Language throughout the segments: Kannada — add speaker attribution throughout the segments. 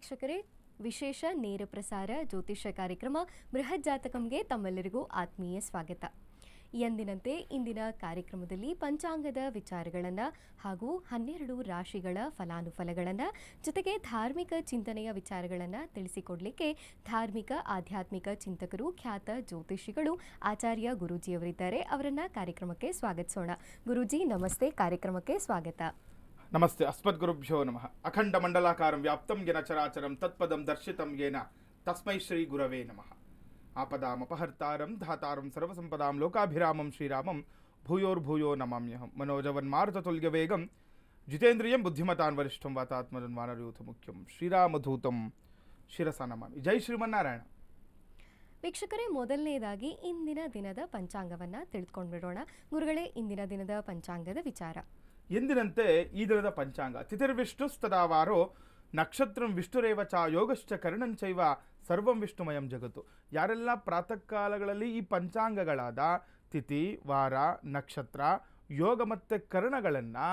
Speaker 1: ವೀಕ್ಷಕರೇ, ವಿಶೇಷ ನೇರ ಪ್ರಸಾರ ಜ್ಯೋತಿಷ್ಯ ಕಾರ್ಯಕ್ರಮ ಬೃಹತ್ ಜಾತಕಂಗೆ ತಮ್ಮೆಲ್ಲರಿಗೂ ಆತ್ಮೀಯ ಸ್ವಾಗತ. ಎಂದಿನಂತೆ ಇಂದಿನ ಕಾರ್ಯಕ್ರಮದಲ್ಲಿ ಪಂಚಾಂಗದ ವಿಚಾರಗಳನ್ನು ಹಾಗೂ 12 ರಾಶಿಗಳ ಫಲಾನುಫಲಗಳನ್ನು ಜೊತೆಗೆ ಧಾರ್ಮಿಕ ಚಿಂತನೆಯ ವಿಚಾರಗಳನ್ನು ತಿಳಿಸಿಕೊಡಲಿಕ್ಕೆ ಧಾರ್ಮಿಕ ಆಧ್ಯಾತ್ಮಿಕ ಚಿಂತಕರು, ಖ್ಯಾತ ಜ್ಯೋತಿಷಿಗಳು ಆಚಾರ್ಯ ಗುರೂಜಿಯವರಿದ್ದಾರೆ. ಅವರನ್ನು ಕಾರ್ಯಕ್ರಮಕ್ಕೆ ಸ್ವಾಗತಿಸೋಣ. ಗುರೂಜಿ ನಮಸ್ತೆ, ಕಾರ್ಯಕ್ರಮಕ್ಕೆ ಸ್ವಾಗತ.
Speaker 2: ನಮಸ್ತೆ. ಅಸ್ಮದ್ಗುರುಭ್ಯೋ ನಮಃ. ಅಖಂಡ ಮಂಡಲಾಕಾರಂ ವ್ಯಾಪ್ತಂ ಯೇನ ಚರಾಚರಂ ತತ್ಪದಂ ದರ್ಶಿತಂ ಯೇನ ತಸ್ಮೈ ಶ್ರೀ ಗುರವೇ ನಮಃ. ಆಪದಾಮಪಹರ್ತಾರಂ ಧಾತಾರಂ ಸರ್ವಸಂಪದಾಂ ಲೋಕಾಭಿರಾಮಂ ಶ್ರೀರಾಮಂ ಭೂಯೋರ್ಭೂಯೋ ನಮಾಮ್ಯಹಂ. ಮನೋಜವನ್ಮಾರುತತುಲ್ಯವೇಗಂ ಜಿತೇಂದ್ರಿಯಂ ಬುದ್ಧಿಮತಾನ್ ವರಿಷ್ಠಂ ವಾತಾತ್ಮಜನ್ ವಾನರಯೂಥ ಮುಖ್ಯಂ ಶ್ರೀರಾಮಧೂತಂ ಶಿರಸ ನಮಾಮಿ. ಜೈ ಶ್ರೀಮನ್ನಾರಾಯಣ.
Speaker 1: ವೀಕ್ಷಕರೇ, ಮೊದಲನೇದಾಗಿ ಇಂದಿನ ದಿನದ ಪಂಚಾಂಗವನ್ನು ತಿಳಿದುಕೊಂಡು ಬಿಡೋಣ. ಗುರುಗಳೇ, ಇಂದಿನ ದಿನದ ಪಂಚಾಂಗದ ವಿಚಾರ.
Speaker 2: ಎಂದಿನಂತೆ ಈ ದಿನದ ಪಂಚಾಂಗ ತಿಥಿರ್ವಿಷ್ಣುಸ್ತದಾವಾರೋ ನಕ್ಷತ್ರಂ ವಿಷ್ಣುರೇವ ಚ ಯೋಗಶ್ಚ ಕರ್ಣಂಚೈವ ಸರ್ವಂ ವಿಷ್ಣುಮಯಂ ಜಗತ್ತು. ಯಾರೆಲ್ಲ ಪ್ರಾತಃ ಕಾಲಗಳಲ್ಲಿ ಈ ಪಂಚಾಂಗಗಳಾದ ತಿಥಿ, ವಾರ, ನಕ್ಷತ್ರ, ಯೋಗ ಮತ್ತು ಕರ್ಣಗಳನ್ನು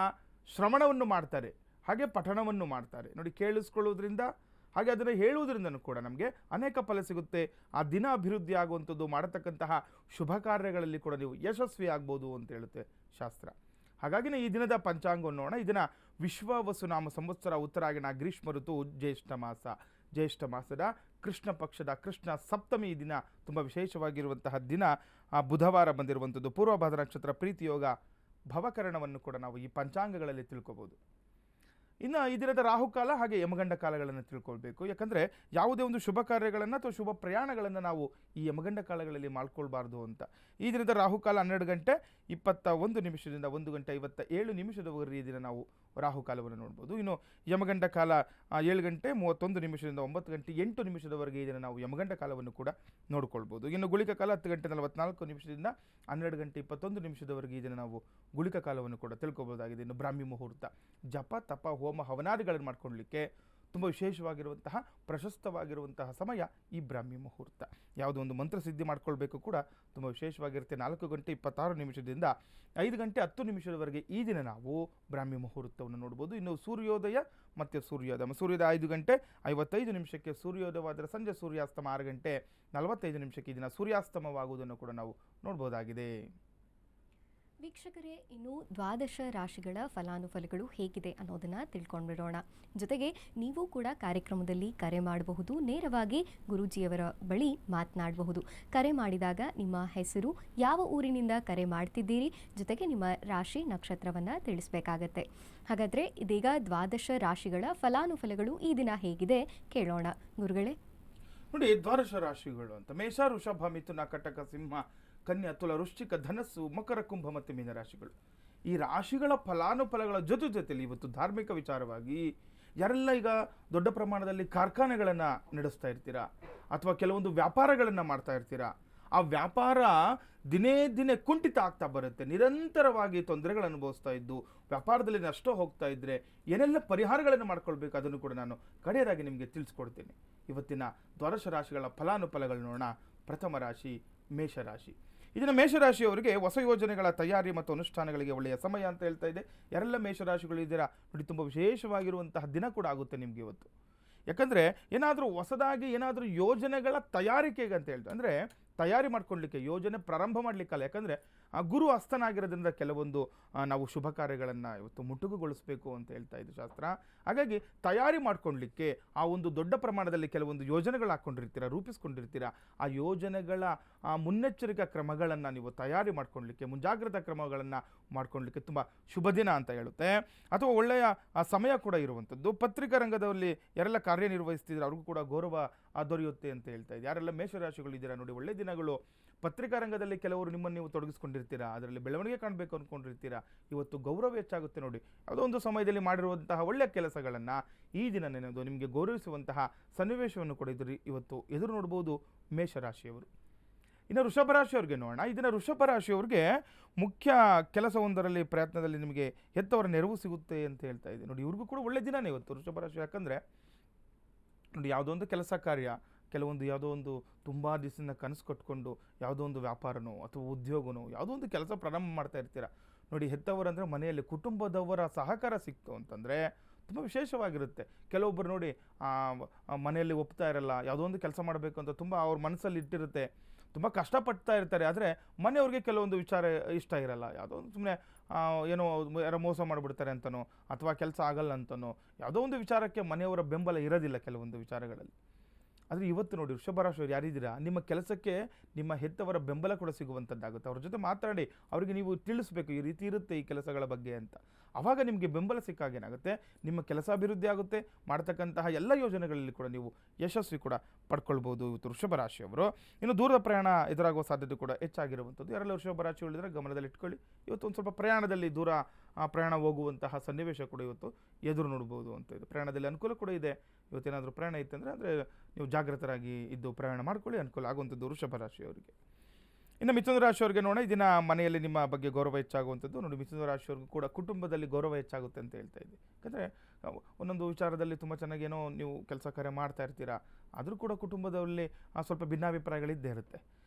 Speaker 2: ಶ್ರವಣವನ್ನು ಮಾಡ್ತಾರೆ, ಹಾಗೆ ಪಠಣವನ್ನು ಮಾಡ್ತಾರೆ. ನೋಡಿ, ಕೇಳಿಸ್ಕೊಳ್ಳೋದ್ರಿಂದ ಹಾಗೆ ಅದನ್ನು ಹೇಳುವುದರಿಂದನೂ ಕೂಡ ನಮಗೆ ಅನೇಕ ಫಲ ಸಿಗುತ್ತೆ. ಆ ದಿನ ಅಭಿವೃದ್ಧಿ ಆಗುವಂಥದ್ದು, ಮಾಡತಕ್ಕಂತಹ ಶುಭ ಕಾರ್ಯಗಳಲ್ಲಿ ಕೂಡ ನೀವು ಯಶಸ್ವಿ ಆಗ್ಬೋದು ಅಂತ ಹೇಳುತ್ತೆ ಶಾಸ್ತ್ರ. ಹಾಗಾಗಿನೇ ಈ ದಿನದ ಪಂಚಾಂಗವನ್ನು ನೋಡೋಣ. ಈ ದಿನ ವಿಶ್ವವಸುನಾಮ ಸಂವತ್ಸರ, ಉತ್ತರಾಯಣ, ಗ್ರೀಷ್ಮ ಋತು, ಜ್ಯೇಷ್ಠ ಮಾಸ. ಜ್ಯೇಷ್ಠ ಮಾಸದ ಕೃಷ್ಣ ಪಕ್ಷದ ಕೃಷ್ಣ ಸಪ್ತಮಿ ಈ ದಿನ ತುಂಬ ವಿಶೇಷವಾಗಿರುವಂತಹ ದಿನ. ಬುಧವಾರ ಬಂದಿರುವಂಥದ್ದು. ಪೂರ್ವಭಾದ್ರ ನಕ್ಷತ್ರ, ಪ್ರೀತಿಯೋಗ, ಭವಕರಣವನ್ನು ಕೂಡ ನಾವು ಈ ಪಂಚಾಂಗಗಳಲ್ಲಿ ತಿಳ್ಕೊಬೋದು. ಇನ್ನು ಈ ದಿನದ ರಾಹುಕಾಲ ಹಾಗೆ ಯಮಗಂಡ ಕಾಲಗಳನ್ನು ತಿಳ್ಕೊಳ್ಬೇಕು. ಯಾಕಂದರೆ ಯಾವುದೇ ಒಂದು ಶುಭ ಕಾರ್ಯಗಳನ್ನು ಅಥವಾ ಶುಭ ಪ್ರಯಾಣಗಳನ್ನು ನಾವು ಈ ಯಮಗಂಡ ಕಾಲಗಳಲ್ಲಿ ಮಾಡ್ಕೊಳ್ಬಾರ್ದು ಅಂತ. ಈ ದಿನದ ರಾಹುಕಾಲ 12 ಗಂಟೆ 21 ನಿಮಿಷದಿಂದ 1 ಗಂಟೆ 57 ನಿಮಿಷದವರೆಗೆ ಈ ದಿನ ನಾವು ರಾಹುಕಾಲವನ್ನು ನೋಡ್ಬೋದು. ಇನ್ನು ಯಮಗಂಡ ಕಾಲ 7 ಗಂಟೆ 31 ನಿಮಿಷದಿಂದ 9 ಗಂಟೆ 8 ನಿಮಿಷದವರೆಗೆ ಈ ದಿನ ನಾವು ಯಮಗಂಡ ಕಾಲವನ್ನು ಕೂಡ ನೋಡ್ಕೊಳ್ಬೋದು. ಇನ್ನು ಗುಳಿಕ ಕಾಲ 10 ಗಂಟೆ 44 ನಿಮಿಷದಿಂದ 12 ಗಂಟೆ 21 ನಿಮಿಷದವರೆಗೆ ಈ ದಿನ ನಾವು ಗುಳಿಕ ಕಾಲವನ್ನು ಕೂಡ ತಿಳ್ಕೊಬೋದಾಗಿದೆ. ಇನ್ನು ಬ್ರಾಹ್ಮಿ ಮುಹೂರ್ತ, ಜಪ, ತಪ, ಹೋಮ, ಹವನಾದಿಗಳನ್ನು ಮಾಡ್ಕೊಳ್ಳಲಿಕ್ಕೆ ತುಂಬ ವಿಶೇಷವಾಗಿರುವಂತಹ ಪ್ರಶಸ್ತವಾಗಿರುವಂತಹ ಸಮಯ ಈ ಬ್ರಾಹ್ಮಿ ಮುಹೂರ್ತ. ಯಾವುದೋ ಒಂದು ಮಂತ್ರ ಸಿದ್ಧಿ ಮಾಡ್ಕೊಳ್ಬೇಕು ಕೂಡ ತುಂಬ ವಿಶೇಷವಾಗಿರುತ್ತೆ. 4 ಗಂಟೆ 26 ನಿಮಿಷದಿಂದ 5 ಗಂಟೆ 10 ನಿಮಿಷದವರೆಗೆ ಈ ದಿನ ನಾವು ಬ್ರಾಹ್ಮಿ ಮುಹೂರ್ತವನ್ನು ನೋಡ್ಬೋದು. ಇನ್ನು ಸೂರ್ಯೋದಯ ಮತ್ತು ಸೂರ್ಯೋದಯ 5 ಗಂಟೆ 55 ನಿಮಿಷಕ್ಕೆ ಸೂರ್ಯೋದಯವಾದರೆ ಸಂಜೆ ಸೂರ್ಯಾಸ್ತಮ 6 ಗಂಟೆ 45 ನಿಮಿಷಕ್ಕೆ ಈ ದಿನ ಸೂರ್ಯಾಸ್ತಮವಾಗುವುದನ್ನು ಕೂಡ ನಾವು ನೋಡ್ಬೋದಾಗಿದೆ.
Speaker 1: ವೀಕ್ಷಕರೇ, ಇನ್ನು 12 ರಾಶಿಗಳ ಫಲಾನುಫಲಗಳು ಹೇಗಿದೆ ಅನ್ನೋದನ್ನು ತಿಳ್ಕೊಂಡು ಬಿಡೋಣ. ಜೊತೆಗೆ ನೀವು ಕೂಡ ಕಾರ್ಯಕ್ರಮದಲ್ಲಿ ಕರೆ ಮಾಡಬಹುದು, ನೇರವಾಗಿ ಗುರೂಜಿಯವರ ಬಳಿ ಮಾತನಾಡಬಹುದು. ಕರೆ ಮಾಡಿದಾಗ ನಿಮ್ಮ ಹೆಸರು, ಯಾವ ಊರಿನಿಂದ ಕರೆ ಮಾಡ್ತಿದ್ದೀರಿ, ಜೊತೆಗೆ ನಿಮ್ಮ ರಾಶಿ ನಕ್ಷತ್ರವನ್ನು ತಿಳಿಸಬೇಕಾಗತ್ತೆ. ಹಾಗಾದರೆ ಇದೀಗ 12 ರಾಶಿಗಳ ಫಲಾನುಫಲಗಳು ಈ ದಿನ ಹೇಗಿದೆ ಕೇಳೋಣ. ಗುರುಗಳೇ,
Speaker 2: ನೋಡಿ, 12 ರಾಶಿಗಳು ಅಂತ ಮೇಷ, ವೃಷಭ, ಮಿಥುನ, ಕಟಕ, ಸಿಂಹ, ಕನ್ಯಾ, ತುಲ, ವೃಶ್ಚಿಕ, ಧನಸ್ಸು, ಮಕರ, ಕುಂಭ ಮತ್ತು ಮೀನ ರಾಶಿಗಳು. ಈ ರಾಶಿಗಳ ಫಲಾನುಫಲಗಳ ಜೊತೆಯಲ್ಲಿ ಇವತ್ತು ಧಾರ್ಮಿಕ ವಿಚಾರವಾಗಿ ಯಾರೆಲ್ಲ ಈಗ ದೊಡ್ಡ ಪ್ರಮಾಣದಲ್ಲಿ ಕಾರ್ಖಾನೆಗಳನ್ನು ನಡೆಸ್ತಾ ಇರ್ತೀರಾ ಅಥವಾ ಕೆಲವೊಂದು ವ್ಯಾಪಾರಗಳನ್ನು ಮಾಡ್ತಾ ಇರ್ತೀರಾ, ಆ ವ್ಯಾಪಾರ ದಿನೇ ದಿನೇ ಕುಂಠಿತ ಆಗ್ತಾ ಬರುತ್ತೆ. ನಿರಂತರವಾಗಿ ತೊಂದರೆಗಳನ್ನು ಅನುಭವಿಸ್ತಾ ಇದ್ದು ವ್ಯಾಪಾರದಲ್ಲಿ ನಷ್ಟ ಹೋಗ್ತಾ ಇದ್ದರೆ ಏನೆಲ್ಲ ಪರಿಹಾರಗಳನ್ನು ಮಾಡ್ಕೊಳ್ಬೇಕು ಅದನ್ನು ಕೂಡ ನಾನು ಕಡೆಯದಾಗಿ ನಿಮಗೆ ತಿಳಿಸ್ಕೊಡ್ತೇನೆ. ಇವತ್ತಿನ 12 ರಾಶಿಗಳ ಫಲಾನುಫಲಗಳು ನೋಡೋಣ. ಪ್ರಥಮ ರಾಶಿ ಮೇಷರಾಶಿ. ಇದನ್ನು ಮೇಷರಾಶಿಯವರಿಗೆ ಹೊಸ ಯೋಜನೆಗಳ ತಯಾರಿ ಮತ್ತು ಅನುಷ್ಠಾನಗಳಿಗೆ ಒಳ್ಳೆಯ ಸಮಯ ಅಂತ ಹೇಳ್ತಾ ಇದೆ. ಯಾರೆಲ್ಲ ಮೇಷರಾಶಿಗಳು ಇದ್ದೀರಾ ನೋಡಿ, ತುಂಬ ವಿಶೇಷವಾಗಿರುವಂತಹ ದಿನ ಕೂಡ ಆಗುತ್ತೆ ನಿಮಗೆ ಇವತ್ತು. ಯಾಕಂದರೆ ಏನಾದರೂ ಹೊಸದಾಗಿ ಏನಾದರೂ ಯೋಜನೆಗಳ ತಯಾರಿಕೆಗೆ ಅಂತ ಹೇಳ್ತಾರೆ, ಅಂದರೆ ತಯಾರಿ ಮಾಡ್ಕೊಳ್ಳಲಿಕ್ಕೆ, ಯೋಜನೆ ಪ್ರಾರಂಭ ಮಾಡಲಿಕ್ಕಲ್ಲ. ಯಾಕಂದರೆ ಗುರು ಹಸ್ತನಾಗಿರೋದ್ರಿಂದ ಕೆಲವೊಂದು ನಾವು ಶುಭ ಕಾರ್ಯಗಳನ್ನು ಇವತ್ತು ಮುಟ್ಟುಗುಗೊಳಿಸಬೇಕು ಅಂತ ಹೇಳ್ತಾ ಇದ್ದು ಶಾಸ್ತ್ರ. ಹಾಗಾಗಿ ತಯಾರಿ ಮಾಡ್ಕೊಳ್ಳಲಿಕ್ಕೆ ಆ ಒಂದು ದೊಡ್ಡ ಪ್ರಮಾಣದಲ್ಲಿ ಕೆಲವೊಂದು ಯೋಜನೆಗಳು ಹಾಕ್ಕೊಂಡಿರ್ತೀರ, ರೂಪಿಸ್ಕೊಂಡಿರ್ತೀರ. ಆ ಯೋಜನೆಗಳ ಮುನ್ನೆಚ್ಚರಿಕಾ ಕ್ರಮಗಳನ್ನು ನೀವು ತಯಾರಿ ಮಾಡ್ಕೊಳ್ಳಲಿಕ್ಕೆ, ಮುಂಜಾಗ್ರತಾ ಕ್ರಮಗಳನ್ನು ಮಾಡ್ಕೊಳ್ಳಲಿಕ್ಕೆ ತುಂಬ ಶುಭ ದಿನ ಅಂತ ಹೇಳುತ್ತೆ. ಅಥವಾ ಒಳ್ಳೆಯ ಸಮಯ ಕೂಡ ಇರುವಂಥದ್ದು. ಪತ್ರಿಕಾ ರಂಗದಲ್ಲಿ ಯಾರೆಲ್ಲ ಕಾರ್ಯನಿರ್ವಹಿಸ್ತಿದ್ರೆ ಅವ್ರಿಗೂ ಕೂಡ ಗೌರವ ದೊರೆಯುತ್ತೆ ಅಂತ ಹೇಳ್ತಾ ಇದೆ. ಯಾರೆಲ್ಲ ಮೇಷರಾಶಿಗಳಿದ್ದೀರಾ ನೋಡಿ, ಒಳ್ಳೆ ದಿನಗಳು. ಪತ್ರಿಕಾ ರಂಗದಲ್ಲಿ ಕೆಲವರು ನಿಮ್ಮನ್ನು ನೀವು ತೊಡಗಿಸ್ಕೊಂಡಿರ್ತೀರಾ, ಅದರಲ್ಲಿ ಬೆಳವಣಿಗೆ ಕಾಣಬೇಕು ಅಂದ್ಕೊಂಡಿರ್ತೀರಾ. ಇವತ್ತು ಗೌರವ ಹೆಚ್ಚಾಗುತ್ತೆ ನೋಡಿ. ಯಾವುದೋ ಒಂದು ಸಮಯದಲ್ಲಿ ಮಾಡಿರುವಂತಹ ಒಳ್ಳೆಯ ಕೆಲಸಗಳನ್ನು ಈ ದಿನ ನೆನೆದು ನಿಮಗೆ ಗೌರವಿಸುವಂತಹ ಸನ್ನಿವೇಶವನ್ನು ಕೂಡ ಇವತ್ತು ಎದುರು ನೋಡ್ಬೋದು ಮೇಷರಾಶಿಯವರು. ಇನ್ನು ವೃಷಭ ರಾಶಿಯವ್ರಿಗೆ ನೋಡೋಣ. ಈ ದಿನ ವೃಷಭ ರಾಶಿಯವ್ರಿಗೆ ಮುಖ್ಯ ಕೆಲಸವೊಂದರಲ್ಲಿ ಪ್ರಯತ್ನದಲ್ಲಿ ನಿಮಗೆ ಹೆತ್ತವರ ನೆರವು ಸಿಗುತ್ತೆ ಅಂತ ಹೇಳ್ತಾ ಇದೆ ನೋಡಿ. ಇವ್ರಿಗೂ ಕೂಡ ಒಳ್ಳೆ ದಿನನೇ ಇವತ್ತು ವೃಷಭ ರಾಶಿ. ಯಾಕಂದರೆ ನೋಡಿ, ಯಾವುದೋ ಒಂದು ಕೆಲಸ ಕಾರ್ಯ, ಕೆಲವೊಂದು ಯಾವುದೋ ಒಂದು ತುಂಬ ದಿವಸದಿಂದ ಕನಸು ಕಟ್ಕೊಂಡು ಯಾವುದೋ ಒಂದು ವ್ಯಾಪಾರನೋ ಅಥವಾ ಉದ್ಯೋಗನೋ ಯಾವುದೋ ಒಂದು ಕೆಲಸ ಪ್ರಾರಂಭ ಮಾಡ್ತಾ ಇರ್ತೀರ ನೋಡಿ. ಹೆತ್ತವರಂದರೆ ಮನೆಯಲ್ಲಿ ಕುಟುಂಬದವರ ಸಹಕಾರ ಸಿಕ್ತು ಅಂತಂದರೆ ತುಂಬ ವಿಶೇಷವಾಗಿರುತ್ತೆ. ಕೆಲವೊಬ್ಬರು ನೋಡಿ ಮನೆಯಲ್ಲಿ ಒಪ್ತಾ ಇರಲ್ಲ, ಯಾವುದೋ ಒಂದು ಕೆಲಸ ಮಾಡಬೇಕು ಅಂತ ತುಂಬ ಅವ್ರ ಮನಸ್ಸಲ್ಲಿ ಇಟ್ಟಿರುತ್ತೆ, ತುಂಬ ಕಷ್ಟಪಡ್ತಾ ಇರ್ತಾರೆ. ಆದರೆ ಮನೆಯವ್ರಿಗೆ ಕೆಲವೊಂದು ವಿಚಾರ ಇಷ್ಟ ಇರಲ್ಲ, ಯಾವುದೋ ಒಂದು ಸುಮ್ಮನೆ ಏನೋ ಯಾರೋ ಮೋಸ ಮಾಡಿಬಿಡ್ತಾರೆ ಅಂತನೋ ಅಥವಾ ಕೆಲಸ ಆಗಲ್ಲ ಅಂತನೋ ಯಾವುದೋ ಒಂದು ವಿಚಾರಕ್ಕೆ ಮನೆಯವರ ಬೆಂಬಲ ಇರೋದಿಲ್ಲ ಕೆಲವೊಂದು ವಿಚಾರಗಳಲ್ಲಿ. ಆದರೆ ಇವತ್ತು ನೋಡಿ ವೃಷಭ ರಾಶಿಯವರು ಯಾರಿದ್ದೀರಾ, ನಿಮ್ಮ ಕೆಲಸಕ್ಕೆ ನಿಮ್ಮ ಹೆತ್ತವರ ಬೆಂಬಲ ಕೂಡ ಸಿಗುವಂಥದ್ದಾಗುತ್ತೆ. ಅವ್ರ ಜೊತೆ ಮಾತಾಡಿ ಅವರಿಗೆ ನೀವು ತಿಳಿಸ್ಬೇಕು ಈ ರೀತಿ ಇರುತ್ತೆ ಈ ಕೆಲಸಗಳ ಬಗ್ಗೆ ಅಂತ. ಆವಾಗ ನಿಮಗೆ ಬೆಂಬಲ ಸಿಕ್ಕಾಗ ಏನಾಗುತ್ತೆ, ನಿಮ್ಮ ಕೆಲಸ ಅಭಿವೃದ್ಧಿ ಆಗುತ್ತೆ, ಮಾಡ್ತಕ್ಕಂತಹ ಎಲ್ಲ ಯೋಜನೆಗಳಲ್ಲಿ ಕೂಡ ನೀವು ಯಶಸ್ವಿ ಕೂಡ ಪಡ್ಕೊಳ್ಬೋದು ಇವತ್ತು ವೃಷಭ ರಾಶಿಯವರು. ಇನ್ನು ದೂರದ ಪ್ರಯಾಣ ಎದುರಾಗುವ ಸಾಧ್ಯತೆ ಕೂಡ ಹೆಚ್ಚಾಗಿರುವಂಥದ್ದು. ಯಾರೆಲ್ಲ ವೃಷಭ ರಾಶಿಗಳಿದ್ರೆ ಗಮನದಲ್ಲಿ ಇಟ್ಕೊಳ್ಳಿ. ಇವತ್ತು ಒಂದು ಸ್ವಲ್ಪ ಪ್ರಯಾಣದಲ್ಲಿ ದೂರ ಪ್ರಯಾಣ ಹೋಗುವಂತಹ ಸನ್ನಿವೇಶ ಕೂಡ ಇವತ್ತು ಎದುರು ನೋಡ್ಬೋದು ಅಂತ ಇದೆ. ಪ್ರಯಾಣದಲ್ಲಿ ಅನುಕೂಲ ಕೂಡ ಇದೆ. ಇವತ್ತೇನಾದರೂ ಪ್ರಯಾಣ ಇತ್ತಂದರೆ ಅಂದರೆ ನೀವು ಜಾಗೃತರಾಗಿ ಇದ್ದು ಪ್ರಯಾಣ ಮಾಡ್ಕೊಳ್ಳಿ, ಅನುಕೂಲ ಆಗುವಂಥದ್ದು ವೃಷಭ ರಾಶಿಯವರಿಗೆ. ಇನ್ನು ಮಿಥುನ ರಾಶಿಯವರಿಗೆ ನೋಡೋಣ, ಈ ದಿನ ಮನೆಯಲ್ಲಿ ನಿಮ್ಮ ಬಗ್ಗೆ ಗೌರವ ಹೆಚ್ಚಾಗುವಂಥದ್ದು. ನೋಡಿ, ಮಿಥುನ ರಾಶಿಯವ್ರಿಗೂ ಕೂಡ ಕುಟುಂಬದಲ್ಲಿ ಗೌರವ ಹೆಚ್ಚಾಗುತ್ತೆ ಅಂತ ಹೇಳ್ತಾ ಇದ್ದೆ. ಯಾಕಂದರೆ ಒಂದೊಂದು ವಿಚಾರದಲ್ಲಿ ತುಂಬ ಚೆನ್ನಾಗೇನೋ ನೀವು ಕೆಲಸ ಕಾರ್ಯ ಮಾಡ್ತಾ ಇರ್ತೀರಾ, ಆದರೂ ಕೂಡ ಕುಟುಂಬದಲ್ಲಿ ಸ್ವಲ್ಪ ಭಿನ್ನಾಭಿಪ್ರಾಯಗಳಿದ್ದೇ ಇರುತ್ತೆ.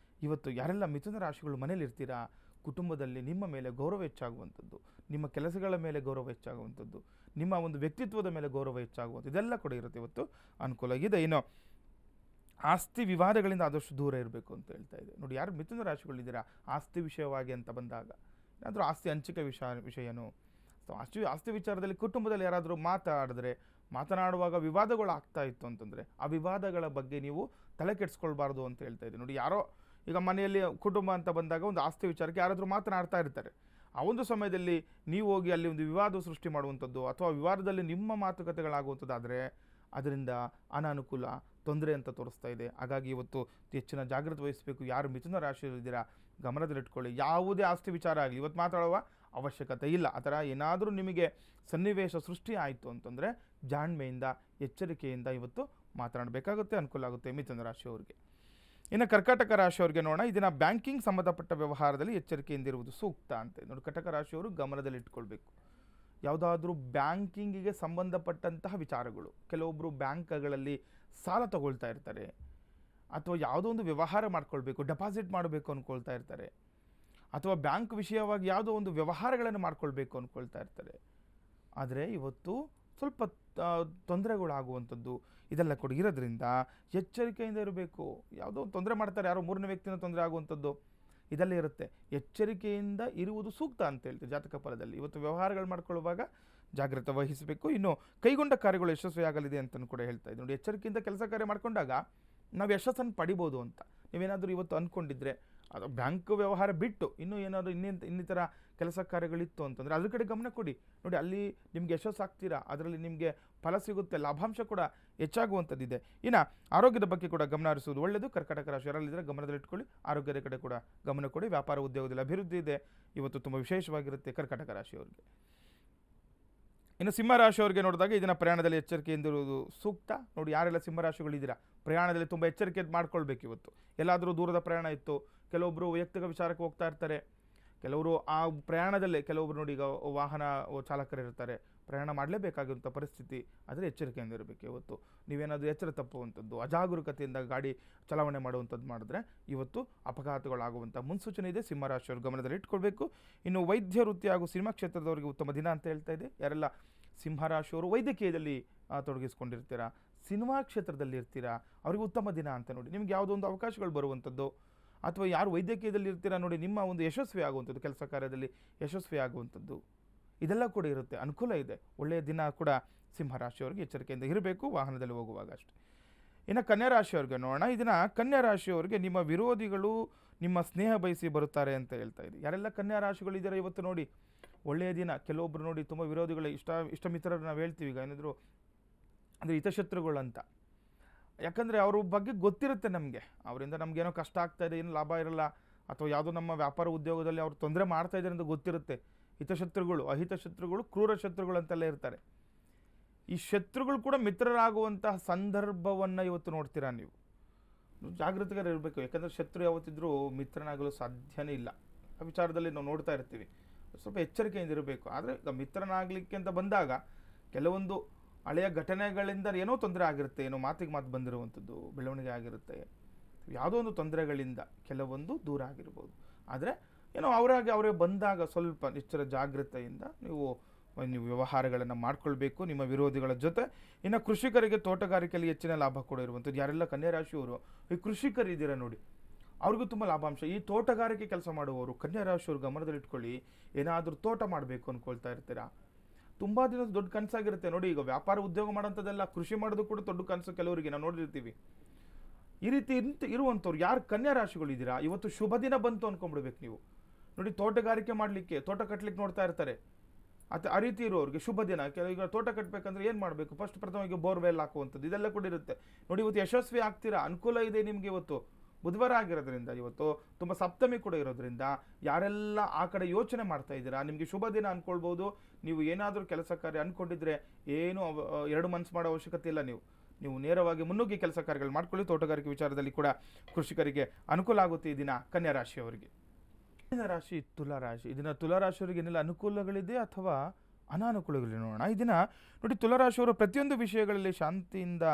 Speaker 2: ಇವತ್ತು ಯಾರೆಲ್ಲ ಮಿಥುನ ರಾಶಿಗಳು ಮನೇಲಿ ಇರ್ತೀರಾ, ಕುಟುಂಬದಲ್ಲಿ ನಿಮ್ಮ ಮೇಲೆ ಗೌರವ ಹೆಚ್ಚಾಗುವಂಥದ್ದು, ನಿಮ್ಮ ಕೆಲಸಗಳ ಮೇಲೆ ಗೌರವ ಹೆಚ್ಚಾಗುವಂಥದ್ದು, ನಿಮ್ಮ ಒಂದು ವ್ಯಕ್ತಿತ್ವದ ಮೇಲೆ ಗೌರವ ಹೆಚ್ಚಾಗುವಂಥದ್ದು, ಇದೆಲ್ಲ ಕೂಡ ಇರುತ್ತೆ. ಇವತ್ತು ಅನುಕೂಲ ಆಗಿದೆ. ಇನ್ನು ಆಸ್ತಿ ವಿವಾದಗಳಿಂದ ಆದಷ್ಟು ದೂರ ಇರಬೇಕು ಅಂತ ಹೇಳ್ತಾ ಇದೆ. ನೋಡಿ, ಯಾರು ಮಿಥುನ ರಾಶಿಗಳಿದ್ದೀರಾ, ಆಸ್ತಿ ವಿಷಯವಾಗಿ ಅಂತ ಬಂದಾಗ ಏನಾದರೂ ಆಸ್ತಿ ಹಂಚಿಕೆ ವಿಷಯನೋ ಆಸ್ತಿ ವಿಚಾರದಲ್ಲಿ ಕುಟುಂಬದಲ್ಲಿ ಯಾರಾದರೂ ಮಾತನಾಡುವಾಗ ವಿವಾದಗಳು ಆಗ್ತಾ ಇತ್ತು ಅಂತಂದರೆ ಆ ವಿವಾದಗಳ ಬಗ್ಗೆ ನೀವು ತಲೆ ಕೆಡಿಸ್ಕೊಳ್ಬಾರ್ದು ಅಂತ ಹೇಳ್ತಾ ಇದ್ದೀನಿ. ನೋಡಿ, ಯಾರೋ ಈಗ ಮನೆಯಲ್ಲಿ ಕುಟುಂಬ ಅಂತ ಬಂದಾಗ ಒಂದು ಆಸ್ತಿ ವಿಚಾರಕ್ಕೆ ಯಾರಾದರೂ ಮಾತನಾಡ್ತಾ ಇರ್ತಾರೆ. ಆ ಒಂದು ಸಮಯದಲ್ಲಿ ನೀವು ಹೋಗಿ ಅಲ್ಲಿ ಒಂದು ವಿವಾದ ಸೃಷ್ಟಿ ಮಾಡುವಂಥದ್ದು ಅಥವಾ ವಿವಾದದಲ್ಲಿ ನಿಮ್ಮ ಮಾತುಕತೆಗಳಾಗುವಂಥದ್ದಾದರೆ ಅದರಿಂದ ಅನಾನುಕೂಲ, ತೊಂದರೆ ಅಂತ ತೋರಿಸ್ತಾ ಇದೆ. ಹಾಗಾಗಿ ಇವತ್ತು ಹೆಚ್ಚಿನ ಜಾಗೃತಿ ವಹಿಸಬೇಕು. ಯಾರು ಮಿಥುನ ರಾಶಿಯಲ್ಲಿದ್ದೀರಾ ಗಮನದಲ್ಲಿಟ್ಕೊಳ್ಳಿ. ಯಾವುದೇ ಆಸ್ತಿ ವಿಚಾರ ಆಗಲಿ ಇವತ್ತು ಮಾತಾಡುವ ಅವಶ್ಯಕತೆ ಇಲ್ಲ. ಆ ಥರ ಏನಾದರೂ ನಿಮಗೆ ಸನ್ನಿವೇಶ ಸೃಷ್ಟಿ ಆಯಿತು ಅಂತಂದರೆ ಜಾಣ್ಮೆಯಿಂದ ಎಚ್ಚರಿಕೆಯಿಂದ ಇವತ್ತು ಮಾತನಾಡಬೇಕಾಗುತ್ತೆ, ಅನುಕೂಲ ಆಗುತ್ತೆ ಮಿಥುನ ರಾಶಿಯವರಿಗೆ. ಇನ್ನು ಕರ್ಕಾಟಕ ರಾಶಿಯವರಿಗೆ ನೋಡೋಣ, ಇದನ್ನು ಬ್ಯಾಂಕಿಂಗ್ ಸಂಬಂಧಪಟ್ಟ ವ್ಯವಹಾರದಲ್ಲಿ ಎಚ್ಚರಿಕೆಯಿಂದಿರುವುದು ಸೂಕ್ತ ಅಂತ. ನೋಡಿ, ಕಟಕ ರಾಶಿಯವರು ಗಮನದಲ್ಲಿ ಇಟ್ಕೊಳ್ಬೇಕು. ಯಾವುದಾದ್ರೂ ಬ್ಯಾಂಕಿಂಗಿಗೆ ಸಂಬಂಧಪಟ್ಟಂತಹ ವಿಚಾರಗಳು, ಕೆಲವೊಬ್ಬರು ಬ್ಯಾಂಕ್ಗಳಲ್ಲಿ ಸಾಲ ತಗೊಳ್ತಾ ಇರ್ತಾರೆ ಅಥವಾ ಯಾವುದೋ ಒಂದು ವ್ಯವಹಾರ ಮಾಡ್ಕೊಳ್ಬೇಕು, ಡೆಪಾಸಿಟ್ ಮಾಡಬೇಕು ಅಂದ್ಕೊಳ್ತಾ ಇರ್ತಾರೆ, ಅಥವಾ ಬ್ಯಾಂಕ್ ವಿಷಯವಾಗಿ ಯಾವುದೋ ಒಂದು ವ್ಯವಹಾರಗಳನ್ನು ಮಾಡ್ಕೊಳ್ಬೇಕು ಅಂದ್ಕೊಳ್ತಾ ಇರ್ತಾರೆ. ಆದರೆ ಇವತ್ತು ಸ್ವಲ್ಪ ತೊಂದರೆಗಳಾಗುವಂಥದ್ದು ಇದೆಲ್ಲ ಕೂಡ ಇರೋದ್ರಿಂದ ಎಚ್ಚರಿಕೆಯಿಂದ ಇರಬೇಕು. ಯಾವುದೋ ತೊಂದರೆ ಮಾಡ್ತಾರೆ, ಯಾರೋ ಮೂರನೇ ವ್ಯಕ್ತಿನ ತೊಂದರೆ ಆಗುವಂಥದ್ದು ಇದೆಲ್ಲ ಇರುತ್ತೆ. ಎಚ್ಚರಿಕೆಯಿಂದ ಇರುವುದು ಸೂಕ್ತ ಅಂತ ಹೇಳ್ತೀವಿ ಜಾತಕ ಫಲದಲ್ಲಿ. ಇವತ್ತು ವ್ಯವಹಾರಗಳು ಮಾಡ್ಕೊಳ್ಳುವಾಗ ಜಾಗ್ರತೆ ವಹಿಸಬೇಕು. ಇನ್ನು ಕೈಗೊಂಡ ಕಾರ್ಯಗಳು ಯಶಸ್ವಿಯಾಗಲಿದೆ ಅಂತಲೂ ಕೂಡ ಹೇಳ್ತಾ ಇದ್ದೀನಿ. ನೋಡಿ, ಎಚ್ಚರಿಕೆಯಿಂದ ಕೆಲಸ ಕಾರ್ಯ ಮಾಡ್ಕೊಂಡಾಗ ನಾವು ಯಶಸ್ಸನ್ನು ಪಡಿಬೋದು ಅಂತ. ನೀವೇನಾದರೂ ಇವತ್ತು ಅಂದ್ಕೊಂಡಿದ್ರೆ ಅದು ಬ್ಯಾಂಕ್ ವ್ಯವಹಾರ ಬಿಟ್ಟು ಇನ್ನೂ ಏನಾದರೂ ಇನ್ನಿತರ ಕೆಲಸ ಕಾರ್ಯಗಳಿತ್ತು ಅಂತಂದರೆ ಅದ್ರ ಕಡೆ ಗಮನ ಕೊಡಿ. ನೋಡಿ, ಅಲ್ಲಿ ನಿಮಗೆ ಯಶಸ್ಸಾಗ್ತೀರಾ, ಅದರಲ್ಲಿ ನಿಮಗೆ ಫಲ ಸಿಗುತ್ತೆ, ಲಾಭಾಂಶ ಕೂಡ ಹೆಚ್ಚಾಗುವಂಥದ್ದಿದೆ. ಇನ್ನು ಆರೋಗ್ಯದ ಬಗ್ಗೆ ಕೂಡ ಗಮನ ಹರಿಸುವುದು ಒಳ್ಳೆಯದು. ಕರ್ಕಾಟಕ ರಾಶಿಯಲ್ಲಿದ್ದರೆ ಗಮನದಲ್ಲಿಟ್ಕೊಳ್ಳಿ, ಆರೋಗ್ಯದ ಕಡೆ ಕೂಡ ಗಮನ ಕೊಡಿ. ವ್ಯಾಪಾರ ಉದ್ಯೋಗದಲ್ಲಿ ಅಭಿವೃದ್ಧಿ ಇದೆ, ಇವತ್ತು ತುಂಬ ವಿಶೇಷವಾಗಿರುತ್ತೆ ಕರ್ಕಾಟಕ ರಾಶಿಯವರಿಗೆ. ಇನ್ನು ಸಿಂಹರಾಶಿಯವರಿಗೆ ನೋಡಿದಾಗ ಇದನ್ನು ಪ್ರಯಾಣದಲ್ಲಿ ಎಚ್ಚರಿಕೆಯಿಂದಿರುವುದು ಸೂಕ್ತ. ನೋಡಿ, ಯಾರೆಲ್ಲ ಸಿಂಹರಾಶಿಗಳಿದ್ದೀರಾ ಪ್ರಯಾಣದಲ್ಲಿ ತುಂಬ ಎಚ್ಚರಿಕೆ ಮಾಡ್ಕೊಳ್ಬೇಕು. ಇವತ್ತು ಎಲ್ಲಾದರೂ ದೂರದ ಪ್ರಯಾಣ ಇತ್ತು, ಕೆಲವೊಬ್ಬರು ವೈಯಕ್ತಿಕ ವಿಚಾರಕ್ಕೆ ಹೋಗ್ತಾ ಇರ್ತಾರೆ, ಕೆಲವರು ಆ ಪ್ರಯಾಣದಲ್ಲೇ ಕೆಲವೊಬ್ರು ನೋಡಿ ಈಗ ವಾಹನ ಚಾಲಕರು ಇರ್ತಾರೆ, ಪ್ರಯಾಣ ಮಾಡಲೇಬೇಕಾಗಿರುವಂಥ ಪರಿಸ್ಥಿತಿ, ಆದರೆ ಎಚ್ಚರಿಕೆಯಿಂದ ಇರಬೇಕು. ಇವತ್ತು ನೀವೇನಾದರೂ ಎಚ್ಚರ ತಪ್ಪುವಂಥದ್ದು, ಅಜಾಗರೂಕತೆಯಿಂದ ಗಾಡಿ ಚಲಾವಣೆ ಮಾಡುವಂಥದ್ದು ಮಾಡಿದ್ರೆ ಇವತ್ತು ಅಪಘಾತಗಳಾಗುವಂಥ ಮುನ್ಸೂಚನೆ ಇದೆ. ಸಿಂಹರಾಶಿಯವರು ಗಮನದಲ್ಲಿ ಇಟ್ಕೊಳ್ಬೇಕು. ಇನ್ನು ವೈದ್ಯ ವೃತ್ತಿ ಹಾಗೂ ಸಿನಿಮಾ ಕ್ಷೇತ್ರದವರಿಗೆ ಉತ್ತಮ ದಿನ ಅಂತ ಹೇಳ್ತಾ ಇದೆ. ಯಾರೆಲ್ಲ ಸಿಂಹರಾಶಿಯವರು ವೈದ್ಯಕೀಯದಲ್ಲಿ ತೊಡಗಿಸ್ಕೊಂಡಿರ್ತೀರಾ, ಸಿನಿಮಾ ಕ್ಷೇತ್ರದಲ್ಲಿ ಇರ್ತೀರಾ, ಅವರಿಗೆ ಉತ್ತಮ ದಿನ ಅಂತ. ನೋಡಿ, ನಿಮ್ಗೆ ಯಾವುದೋ ಒಂದು ಅವಕಾಶಗಳು ಬರುವಂಥದ್ದು ಅಥವಾ ಯಾರು ವೈದ್ಯಕೀಯದಲ್ಲಿ ಇರ್ತೀರಾ ನೋಡಿ, ನಿಮ್ಮ ಒಂದು ಯಶಸ್ವಿ ಆಗುವಂಥದ್ದು, ಕೆಲಸ ಕಾರ್ಯದಲ್ಲಿ ಯಶಸ್ವಿ ಆಗುವಂಥದ್ದು ಇದೆಲ್ಲ ಕೂಡ ಇರುತ್ತೆ, ಅನುಕೂಲ ಇದೆ. ಒಳ್ಳೆಯ ದಿನ ಕೂಡ ಸಿಂಹರಾಶಿಯವರಿಗೆ ಎಚ್ಚರಿಕೆಯಿಂದ ಇರಬೇಕು ವಾಹನದಲ್ಲಿ ಹೋಗುವಾಗ ಅಷ್ಟೇ. ಇನ್ನು ಕನ್ಯಾ ರಾಶಿಯವರಿಗೆ ನೋಡೋಣ, ಇದನ್ನು ಕನ್ಯಾ ರಾಶಿಯವರಿಗೆ ನಿಮ್ಮ ವಿರೋಧಿಗಳು ನಿಮ್ಮ ಸ್ನೇಹ ಬಯಸಿ ಬರುತ್ತಾರೆ ಅಂತ ಹೇಳ್ತಾ ಇದೆ. ಯಾರೆಲ್ಲ ಕನ್ಯಾ ರಾಶಿಗಳಿದ್ದಾರೆ ಇವತ್ತು ನೋಡಿ ಒಳ್ಳೆಯ ದಿನ. ಕೆಲವೊಬ್ಬರು ನೋಡಿ ತುಂಬ ವಿರೋಧಿಗಳು, ಇಷ್ಟ ಮಿತ್ರರು ನಾವು ಹೇಳ್ತೀವಿ ಈಗ ಏನಾದರೂ ಅಂದರೆ ಹಿತಶತ್ರುಗಳು ಅಂತ. ಯಾಕಂದರೆ ಅವ್ರ ಬಗ್ಗೆ ಗೊತ್ತಿರುತ್ತೆ ನಮಗೆ, ಅವರಿಂದ ನಮಗೇನೋ ಕಷ್ಟ ಆಗ್ತಾ ಇದೆ, ಏನೋ ಲಾಭ ಇರಲ್ಲ, ಅಥವಾ ಯಾವುದೋ ನಮ್ಮ ವ್ಯಾಪಾರ ಉದ್ಯೋಗದಲ್ಲಿ ಅವ್ರು ತೊಂದರೆ ಮಾಡ್ತಾ ಇದ್ದಾರೆ ಅಂತ ಗೊತ್ತಿರುತ್ತೆ. ಹಿತಶತ್ರುಗಳು, ಅಹಿತ ಶತ್ರುಗಳು, ಕ್ರೂರ ಶತ್ರುಗಳು ಅಂತೆಲ್ಲ ಇರ್ತಾರೆ. ಈ ಶತ್ರುಗಳು ಕೂಡ ಮಿತ್ರರಾಗುವಂತಹ ಸಂದರ್ಭವನ್ನು ಇವತ್ತು ನೋಡ್ತೀರಾ ನೀವು. ಜಾಗೃತಿಗಾರ ಇರಬೇಕು. ಯಾಕಂದರೆ ಶತ್ರು ಯಾವತ್ತಿದ್ರೂ ಮಿತ್ರನಾಗಲು ಸಾಧ್ಯನೇ ಇಲ್ಲ. ಆ ವಿಚಾರದಲ್ಲಿ ನಾವು ನೋಡ್ತಾ ಇರ್ತೀವಿ. ಸ್ವಲ್ಪ ಎಚ್ಚರಿಕೆಯಿಂದ ಇರಬೇಕು. ಆದರೆ ಈಗ ಮಿತ್ರನಾಗಲಿಕ್ಕೆ ಅಂತ ಬಂದಾಗ ಕೆಲವೊಂದು ಹಳೆಯ ಘಟನೆಗಳಿಂದ ಏನೋ ತೊಂದರೆ ಆಗಿರುತ್ತೆ, ಏನೋ ಮಾತಿಗೆ ಮಾತು ಬಂದಿರುವಂಥದ್ದು ಬೆಳವಣಿಗೆ ಆಗಿರುತ್ತೆ, ಯಾವುದೋ ಒಂದು ತೊಂದರೆಗಳಿಂದ ಕೆಲವೊಂದು ದೂರ ಆಗಿರ್ಬೋದು. ಆದರೆ ಏನೋ ಅವರೇ ಬಂದಾಗ ಸ್ವಲ್ಪ ನಿಶ್ಚರ ಜಾಗೃತೆಯಿಂದ ನೀವು ನೀವು ವ್ಯವಹಾರಗಳನ್ನು ಮಾಡ್ಕೊಳ್ಬೇಕು ನಿಮ್ಮ ವಿರೋಧಿಗಳ ಜೊತೆ. ಇನ್ನು ಕೃಷಿಕರಿಗೆ ತೋಟಗಾರಿಕೆಯಲ್ಲಿ ಹೆಚ್ಚಿನ ಲಾಭ ಕೂಡ ಇರುವಂಥದ್ದು. ಯಾರೆಲ್ಲ ಕನ್ಯಾ ರಾಶಿಯವರು ಈ ಕೃಷಿಕರಿದ್ದೀರಾ ನೋಡಿ, ಅವ್ರಿಗೂ ತುಂಬ ಲಾಭಾಂಶ. ಈ ತೋಟಗಾರಿಕೆ ಕೆಲಸ ಮಾಡುವವರು ಕನ್ಯಾ ರಾಶಿಯವರು ಗಮನದಲ್ಲಿಟ್ಕೊಳ್ಳಿ. ಏನಾದರೂ ತೋಟ ಮಾಡಬೇಕು ಅಂದ್ಕೊಳ್ತಾ ಇರ್ತೀರಾ, ತುಂಬ ದಿನದ ದೊಡ್ಡ ಕನಸಾಗಿರುತ್ತೆ ನೋಡಿ. ಈಗ ವ್ಯಾಪಾರ ಉದ್ಯೋಗ ಮಾಡೋಂಥದ್ದೆಲ್ಲ ಕೃಷಿ ಮಾಡೋದು ಕೂಡ ದೊಡ್ಡ ಕನಸು ಕೆಲವರಿಗೆ, ನಾವು ನೋಡಿರ್ತೀವಿ. ಈ ರೀತಿ ಇರುವಂಥವ್ರು ಯಾರು ಕನ್ಯಾ ರಾಶಿಗಳಿದ್ದೀರಾ, ಇವತ್ತು ಶುಭ ದಿನ ಬಂತು ಅಂದ್ಕೊಂಡ್ಬಿಡ್ಬೇಕು ನೀವು ನೋಡಿ. ತೋಟಗಾರಿಕೆ ಮಾಡಲಿಕ್ಕೆ, ತೋಟ ಕಟ್ಟಲಿಕ್ಕೆ ನೋಡ್ತಾ ಇರ್ತಾರೆ. ಆ ರೀತಿ ಇರೋರಿಗೆ ಶುಭ ದಿನ. ಈಗ ತೋಟ ಕಟ್ಟಬೇಕಂದ್ರೆ ಏನು ಮಾಡಬೇಕು, ಫಸ್ಟ್ ಪ್ರಥಮವಾಗಿ ಬೋರ್ವೆಲ್ ಹಾಕುವಂಥದ್ದು ಇದೆಲ್ಲ ಕೂಡ ಇರುತ್ತೆ ನೋಡಿ. ಇವತ್ತು ಯಶಸ್ವಿ ಆಗ್ತೀರಾ, ಅನುಕೂಲ ಇದೆ ನಿಮಗೆ. ಇವತ್ತು ಬುಧವಾರ ಆಗಿರೋದ್ರಿಂದ, ಇವತ್ತು ತುಂಬ ಸಪ್ತಮಿ ಕೂಡ ಇರೋದ್ರಿಂದ ಯಾರೆಲ್ಲ ಆ ಕಡೆ ಯೋಚನೆ ಮಾಡ್ತಾ ಇದ್ದೀರಾ, ನಿಮಗೆ ಶುಭ ದಿನ ಅಂದ್ಕೊಳ್ಬೋದು. ನೀವು ಏನಾದರೂ ಕೆಲಸ ಕಾರ್ಯ ಅಂದ್ಕೊಂಡಿದ್ರೆ ಏನು 2 ಮನಸ್ಸು ಮಾಡೋ ಅವಶ್ಯಕತೆ ಇಲ್ಲ. ನೀವು ನೇರವಾಗಿ ಮುನ್ನುಗ್ಗಿ ಕೆಲಸ ಕಾರ್ಯಗಳು ಮಾಡ್ಕೊಳ್ಳಿ. ತೋಟಗಾರಿಕೆ ವಿಚಾರದಲ್ಲಿ ಕೂಡ ಕೃಷಿಕರಿಗೆ ಅನುಕೂಲ ಆಗುತ್ತೆ ಈ ದಿನ ಕನ್ಯಾ ರಾಶಿಯವರಿಗೆ. ರಾಶಿ ತುಲಾರಾಶಿ. ಈ ದಿನ ತುಲಾರಾಶಿಯವರಿಗೆ ಏನೆಲ್ಲ ಅನುಕೂಲಗಳಿದೆ ಅಥವಾ ಅನಾನುಕೂಲಗಳಿದೆ ನೋಡೋಣ. ಈ ದಿನ ನೋಡಿ, ತುಲಾರಾಶಿಯವರು ಪ್ರತಿಯೊಂದು ವಿಷಯಗಳಲ್ಲಿ ಶಾಂತಿಯಿಂದ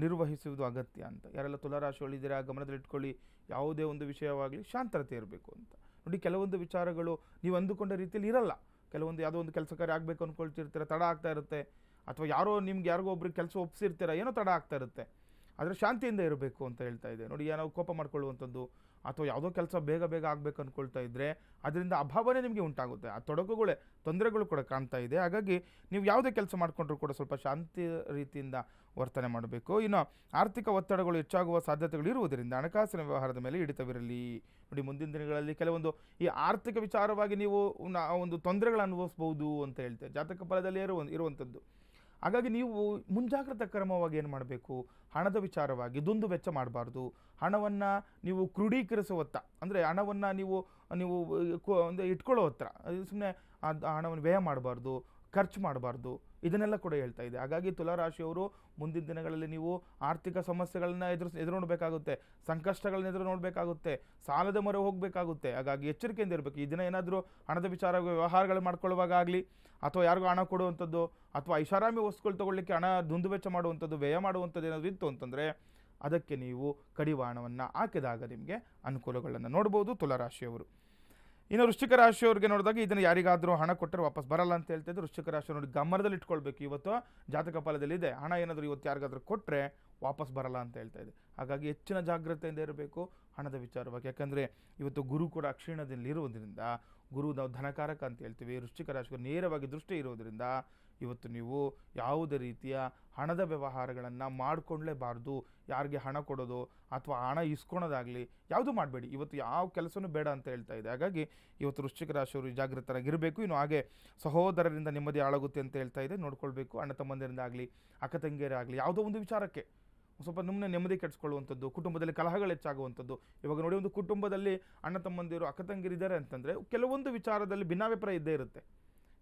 Speaker 2: ನಿರ್ವಹಿಸುವುದು ಅಗತ್ಯ ಅಂತ. ಯಾರೆಲ್ಲ ತುಲಾರಾಶಿಗಳಿದ್ದೀರಾ ಗಮನದಲ್ಲಿಟ್ಕೊಳ್ಳಿ. ಯಾವುದೇ ಒಂದು ವಿಷಯವಾಗಲಿ ಶಾಂತತೆ ಇರಬೇಕು ಅಂತ ನೋಡಿ. ಕೆಲವೊಂದು ವಿಚಾರಗಳು ನೀವು ಅಂದುಕೊಂಡ ರೀತಿಯಲ್ಲಿ ಇರಲ್ಲ. ಕೆಲವೊಂದು ಯಾವುದೋ ಒಂದು ಕೆಲಸ ಕಾರ್ಯ ಆಗಬೇಕು ಅಂದ್ಕೊಳ್ತಿರ್ತೀರ, ತಡ ಆಗ್ತಾ ಇರುತ್ತೆ. ಅಥವಾ ಯಾರಿಗೋ ಒಬ್ರಿಗೆ ಕೆಲಸ ಒಪ್ಪಿಸಿರ್ತೀರ, ಏನೋ ತಡ ಆಗ್ತಾ ಇರುತ್ತೆ. ಆದರೆ ಶಾಂತಿಯಿಂದ ಇರಬೇಕು ಅಂತ ಹೇಳ್ತಾ ಇದೆ ನೋಡಿ. ಏನೋ ಕೋಪ ಮಾಡ್ಕೊಳ್ಳುವಂಥದ್ದು ಅಥವಾ ಯಾವುದೋ ಕೆಲಸ ಬೇಗ ಆಗಬೇಕು ಅಂದ್ಕೊಳ್ತಾ ಇದ್ದರೆ ಅದರಿಂದ ಅಭಾವನೆ ನಿಮಗೆ ಉಂಟಾಗುತ್ತೆ. ಆ ತೊಂದರೆಗಳು ಕೂಡ ಕಾಣ್ತಾ ಇದೆ. ಹಾಗಾಗಿ ನೀವು ಯಾವುದೇ ಕೆಲಸ ಮಾಡಿಕೊಂಡ್ರೂ ಕೂಡ ಸ್ವಲ್ಪ ಶಾಂತಿ ರೀತಿಯಿಂದ ವರ್ತನೆ ಮಾಡಬೇಕು. ಇನ್ನು ಆರ್ಥಿಕ ಒತ್ತಡಗಳು ಹೆಚ್ಚಾಗುವ ಸಾಧ್ಯತೆಗಳು ಇರುವುದರಿಂದ ಹಣಕಾಸಿನ ವ್ಯವಹಾರದ ಮೇಲೆ ಹಿಡಿತವಿರಲಿ ನೋಡಿ. ಮುಂದಿನ ದಿನಗಳಲ್ಲಿ ಕೆಲವೊಂದು ಈ ಆರ್ಥಿಕ ವಿಚಾರವಾಗಿ ನೀವು ಒಂದು ತೊಂದರೆಗಳು ಅನುಭವಿಸ್ಬೋದು ಅಂತ ಹೇಳ್ತೇವೆ, ಜಾತಕ ಫಲದಲ್ಲಿ ಇರುವಂಥದ್ದು. ಹಾಗಾಗಿ ನೀವು ಮುಂಜಾಗ್ರತಾ ಕ್ರಮವಾಗಿ ಏನು ಮಾಡಬೇಕು, ಹಣದ ವಿಚಾರವಾಗಿ ದುಂದು ವೆಚ್ಚ ಮಾಡಬಾರ್ದು. ಹಣವನ್ನು ನೀವು ಕ್ರೋಢೀಕರಿಸುವತ್ತ, ಅಂದರೆ ಹಣವನ್ನು ನೀವು ಇಟ್ಕೊಳ್ಳೋ ಹತ್ರ ಸುಮ್ಮನೆ ಹಣವನ್ನು ವ್ಯಯ ಮಾಡಬಾರ್ದು, ಖರ್ಚು ಮಾಡಬಾರ್ದು. ಇದನ್ನೆಲ್ಲ ಕೂಡ ಹೇಳ್ತಾ ಇದೆ. ಹಾಗಾಗಿ ತುಲಾರಾಶಿಯವರು ಮುಂದಿನ ದಿನಗಳಲ್ಲಿ ನೀವು ಆರ್ಥಿಕ ಸಮಸ್ಯೆಗಳನ್ನ ಎದುರು ನೋಡಬೇಕಾಗುತ್ತೆ, ಸಂಕಷ್ಟಗಳನ್ನ ಎದುರು ನೋಡಬೇಕಾಗುತ್ತೆ, ಸಾಲದ ಮೊರೆ ಹೋಗಬೇಕಾಗುತ್ತೆ. ಹಾಗಾಗಿ ಎಚ್ಚರಿಕೆಯಿಂದ ಇರಬೇಕು. ಈ ದಿನ ಏನಾದರೂ ಹಣದ ವಿಚಾರ ವ್ಯವಹಾರಗಳು ಮಾಡ್ಕೊಳ್ಳುವಾಗಲಿ, ಅಥವಾ ಯಾರಿಗೂ ಹಣ ಕೊಡುವಂಥದ್ದು, ಅಥವಾ ಐಷಾರಾಮಿ ವಸ್ತುಗಳು ತೊಗೊಳ್ಳಿಕ್ಕೆ ಹಣ ದುಂದು ವೆಚ್ಚ ಮಾಡುವಂಥದ್ದು, ವ್ಯಯ ಮಾಡುವಂಥದ್ದು ಏನಾದರೂ ಇತ್ತು ಅಂತಂದರೆ ಅದಕ್ಕೆ ನೀವು ಕಡಿವಾಣವನ್ನು ಹಾಕಿದಾಗ ನಿಮಗೆ ಅನುಕೂಲಗಳನ್ನು ನೋಡ್ಬೋದು ತುಲಾರಾಶಿಯವರು. ಇನ್ನು ವೃಶ್ಚಿಕ ರಾಶಿಯವರಿಗೆ ನೋಡಿದಾಗ ಇದನ್ನು ಯಾರಿಗಾದರೂ ಹಣ ಕೊಟ್ಟರೆ ವಾಪಸ್ ಬರಲ್ಲ ಅಂತ ಹೇಳ್ತಿದ್ದು, ವೃಶ್ಚಿಕ ರಾಶಿಯವರು ನೋಡಿ ಗಮನದಲ್ಲಿ ಇಟ್ಕೊಳ್ಬೇಕು. ಇವತ್ತು ಜಾತಕ ಫಲದಲ್ಲಿ ಇದೆ, ಹಣ ಏನಾದರೂ ಇವತ್ತು ಯಾರಿಗಾದರೂ ಕೊಟ್ಟರೆ ವಾಪಸ್ ಬರಲ್ಲ ಅಂತ ಹೇಳ್ತಾ ಇದೆ. ಹಾಗಾಗಿ ಹೆಚ್ಚಿನ ಜಾಗ್ರತೆಯಿಂದ ಇರಬೇಕು ಹಣದ ವಿಚಾರವಾಗಿ. ಯಾಕಂದರೆ ಇವತ್ತು ಗುರು ಕೂಡ ಕ್ಷೀಣದಲ್ಲಿ ಇರುವುದರಿಂದ, ಗುರು ನಾವು ಧನಕಾರಕ ಅಂತ ಹೇಳ್ತೀವಿ. ವೃಶ್ಚಿಕ ರಾಶಿಗೆ ನೇರವಾಗಿ ದೃಷ್ಟಿ ಇರುವುದರಿಂದ ಇವತ್ತು ನೀವು ಯಾವುದೇ ರೀತಿಯ ಹಣದ ವ್ಯವಹಾರಗಳನ್ನು ಮಾಡಿಕೊಳ್ಳೇಬಾರ್ದು. ಯಾರಿಗೆ ಹಣ ಕೊಡೋದು ಅಥವಾ ಹಣ ಇಸ್ಕೊಳೋದಾಗಲಿ ಯಾವುದು ಮಾಡಬೇಡಿ. ಇವತ್ತು ಯಾವ ಕೆಲಸನೂ ಬೇಡ ಅಂತ ಹೇಳ್ತಾ ಇದೆ. ಹಾಗಾಗಿ ಇವತ್ತು ವೃಶ್ಚಿಕ ರಾಶಿಯವರು ಜಾಗೃತರಾಗಿರಬೇಕು. ಇನ್ನು ಹಾಗೆ ಸಹೋದರರಿಂದ ನೆಮ್ಮದಿ ಹಾಳಾಗುತ್ತೆ ಅಂತ ಹೇಳ್ತಾ ಇದೆ, ನೋಡ್ಕೊಳ್ಬೇಕು. ಅಣ್ಣ ತಮ್ಮಂದಿರಿಂದ ಆಗಲಿ, ಅಕ್ಕ ತಂಗಿಯರಾಗಲಿ, ಯಾವುದೋ ಒಂದು ವಿಚಾರಕ್ಕೆ ಸ್ವಲ್ಪ ನೆಮ್ಮದಿ ಕೆಡಿಸ್ಕೊಳ್ಳುವಂಥದ್ದು, ಕುಟುಂಬದಲ್ಲಿ ಕಲಹಗಳು ಹೆಚ್ಚಾಗುವಂಥದ್ದು. ಇವಾಗ ನೋಡಿ, ಒಂದು ಕುಟುಂಬದಲ್ಲಿ ಅಣ್ಣ ತಮ್ಮಂದಿರು ಅಕ್ಕ ತಂಗಿರಿದ್ದಾರೆ ಅಂತಂದರೆ ಕೆಲವೊಂದು ವಿಚಾರದಲ್ಲಿ ಭಿನ್ನಾಭಿಪ್ರಾಯ ಇದ್ದೇ ಇರುತ್ತೆ.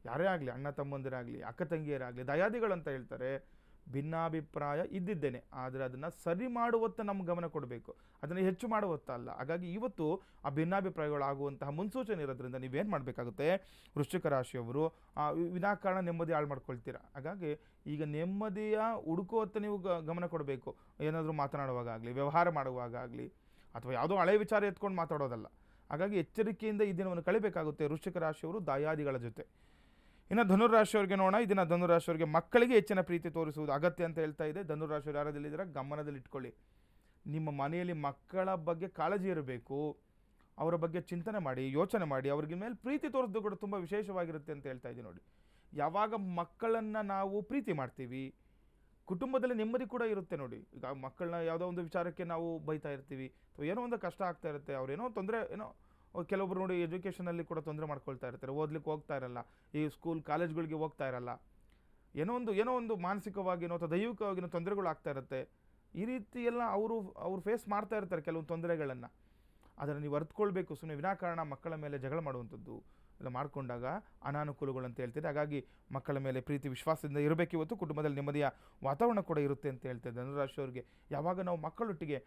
Speaker 2: ಯಾರೇ ಆಗಲಿ, ಅಣ್ಣ ತಮ್ಮಂದಿರಾಗಲಿ, ಅಕ್ಕ ತಂಗಿಯರಾಗಲಿ, ದಯಾದಿಗಳಂತ ಹೇಳ್ತಾರೆ. ಭಿನ್ನಾಭಿಪ್ರಾಯ ಇದ್ದಿದ್ದೇನೆ, ಆದರೆ ಅದನ್ನು ಸರಿ ಮಾಡುವತ್ತ ನಮ್ಮ ಗಮನ ಕೊಡಬೇಕು, ಅದನ್ನು ಹೆಚ್ಚು ಮಾಡುವತ್ತ ಅಲ್ಲ. ಹಾಗಾಗಿ ಇವತ್ತು ಆ ಭಿನ್ನಾಭಿಪ್ರಾಯಗಳಾಗುವಂತಹ ಮುನ್ಸೂಚನೆ ಇರೋದ್ರಿಂದ ನೀವೇನು ಮಾಡಬೇಕಾಗುತ್ತೆ, ವೃಶ್ಚಿಕ ರಾಶಿಯವರು ವಿನಾಕಾರಣ ನೆಮ್ಮದಿ ಹಾಳು ಮಾಡ್ಕೊಳ್ತೀರಾ. ಹಾಗಾಗಿ ಈಗ ನೆಮ್ಮದಿಯ ಹುಡುಕುವತ್ತ ನೀವು ಗಮನ ಕೊಡಬೇಕು. ಏನಾದರೂ ಮಾತನಾಡುವಾಗ ಆಗಲಿ, ವ್ಯವಹಾರ ಮಾಡುವಾಗ ಆಗಲಿ, ಅಥವಾ ಯಾವುದೋ ಹಳೆ ವಿಚಾರ ಎತ್ಕೊಂಡು ಮಾತಾಡೋದಲ್ಲ. ಹಾಗಾಗಿ ಎಚ್ಚರಿಕೆಯಿಂದ ಈ ದಿನವನ್ನು ಕಳಿಬೇಕಾಗುತ್ತೆ ವೃಶ್ಚಿಕ ರಾಶಿಯವರು ದಯಾದಿಗಳ ಜೊತೆ. ಇನ್ನು ಧನುರಾಶಿಯವರಿಗೆ ನೋಡೋಣ. ಈ ದಿನ ಧನುರಾಶಿಯವರಿಗೆ ಮಕ್ಕಳಿಗೆ ಹೆಚ್ಚಿನ ಪ್ರೀತಿ ತೋರಿಸುವುದು ಅಗತ್ಯ ಅಂತ ಹೇಳ್ತಾ ಇದೆ. ಧನುರಾಶಿಯವರು ಯಾರದಲ್ಲಿದ್ದೀರಾ ಗಮನದಲ್ಲಿ ಇಟ್ಕೊಳ್ಳಿ. ನಿಮ್ಮ ಮನೆಯಲ್ಲಿ ಮಕ್ಕಳ ಬಗ್ಗೆ ಕಾಳಜಿ ಇರಬೇಕು, ಅವರ ಬಗ್ಗೆ ಚಿಂತನೆ ಮಾಡಿ, ಯೋಚನೆ ಮಾಡಿ, ಅವ್ರಿಗೆ ಮೇಲೆ ಪ್ರೀತಿ ತೋರಿಸೋದು ಕೂಡ ತುಂಬ ವಿಶೇಷವಾಗಿರುತ್ತೆ ಅಂತ ಹೇಳ್ತಾ ಇದ್ದೀನಿ ನೋಡಿ. ಯಾವಾಗ ಮಕ್ಕಳನ್ನು ನಾವು ಪ್ರೀತಿ ಮಾಡ್ತೀವಿ, ಕುಟುಂಬದಲ್ಲಿ ನೆಮ್ಮದಿ ಕೂಡ ಇರುತ್ತೆ ನೋಡಿ. ಈಗ ಮಕ್ಕಳನ್ನ ಯಾವುದೋ ಒಂದು ವಿಚಾರಕ್ಕೆ ನಾವು ಬೈತಾ ಇರ್ತೀವಿ, ಅಥವಾ ಏನೋ ಒಂದು ಕಷ್ಟ ಆಗ್ತಾ ಇರುತ್ತೆ, ಅವ್ರೇನೋ ತೊಂದರೆ, ಕೆಲವೊಬ್ರು ನೋಡಿ ಎಜುಕೇಷನಲ್ಲಿ ಕೂಡ ತೊಂದರೆ ಮಾಡ್ಕೊಳ್ತಾ ಇರ್ತಾರೆ, ಓದ್ಲಿಕ್ಕೆ ಹೋಗ್ತಾ ಇರಲ್ಲ, ಈ ಸ್ಕೂಲ್ ಕಾಲೇಜ್ಗಳಿಗೆ ಹೋಗ್ತಾ ಇರಲ್ಲ, ಏನೋ ಒಂದು ಮಾನಸಿಕವಾಗಿನೋ ಅಥವಾ ದೈಹಿಕವಾಗಿನೋ ತೊಂದರೆಗಳು ಆಗ್ತಾ ಇರುತ್ತೆ. ಈ ರೀತಿ ಎಲ್ಲ ಅವರು ಫೇಸ್ ಮಾಡ್ತಾ ಇರ್ತಾರೆ ಕೆಲವೊಂದು ತೊಂದರೆಗಳನ್ನು. ಅದನ್ನು ನೀವು ಅರ್ಥಕೊಳ್ಬೇಕು. ಸುಮ್ಮನೆ ವಿನಾಕಾರಣ ಮಕ್ಕಳ ಮೇಲೆ ಜಗಳ ಮಾಡುವಂಥದ್ದು ಎಲ್ಲ ಮಾಡಿಕೊಂಡಾಗ ಅನಾನುಕೂಲಗಳು ಅಂತ ಹೇಳ್ತಿದೆ. ಹಾಗಾಗಿ ಮಕ್ಕಳ ಮೇಲೆ ಪ್ರೀತಿ ವಿಶ್ವಾಸದಿಂದ ಇರಬೇಕು. ಇವತ್ತು ಕುಟುಂಬದಲ್ಲಿ ನೆಮ್ಮದಿಯ ವಾತಾವರಣ ಕೂಡ ಇರುತ್ತೆ ಅಂತ ಹೇಳ್ತಿದ್ದೆ. ಧನುರಾಶಿಯವರಿಗೆ ಯಾವಾಗ ನಾವು ಮಕ್ಕಳೊಟ್ಟಿಗೆ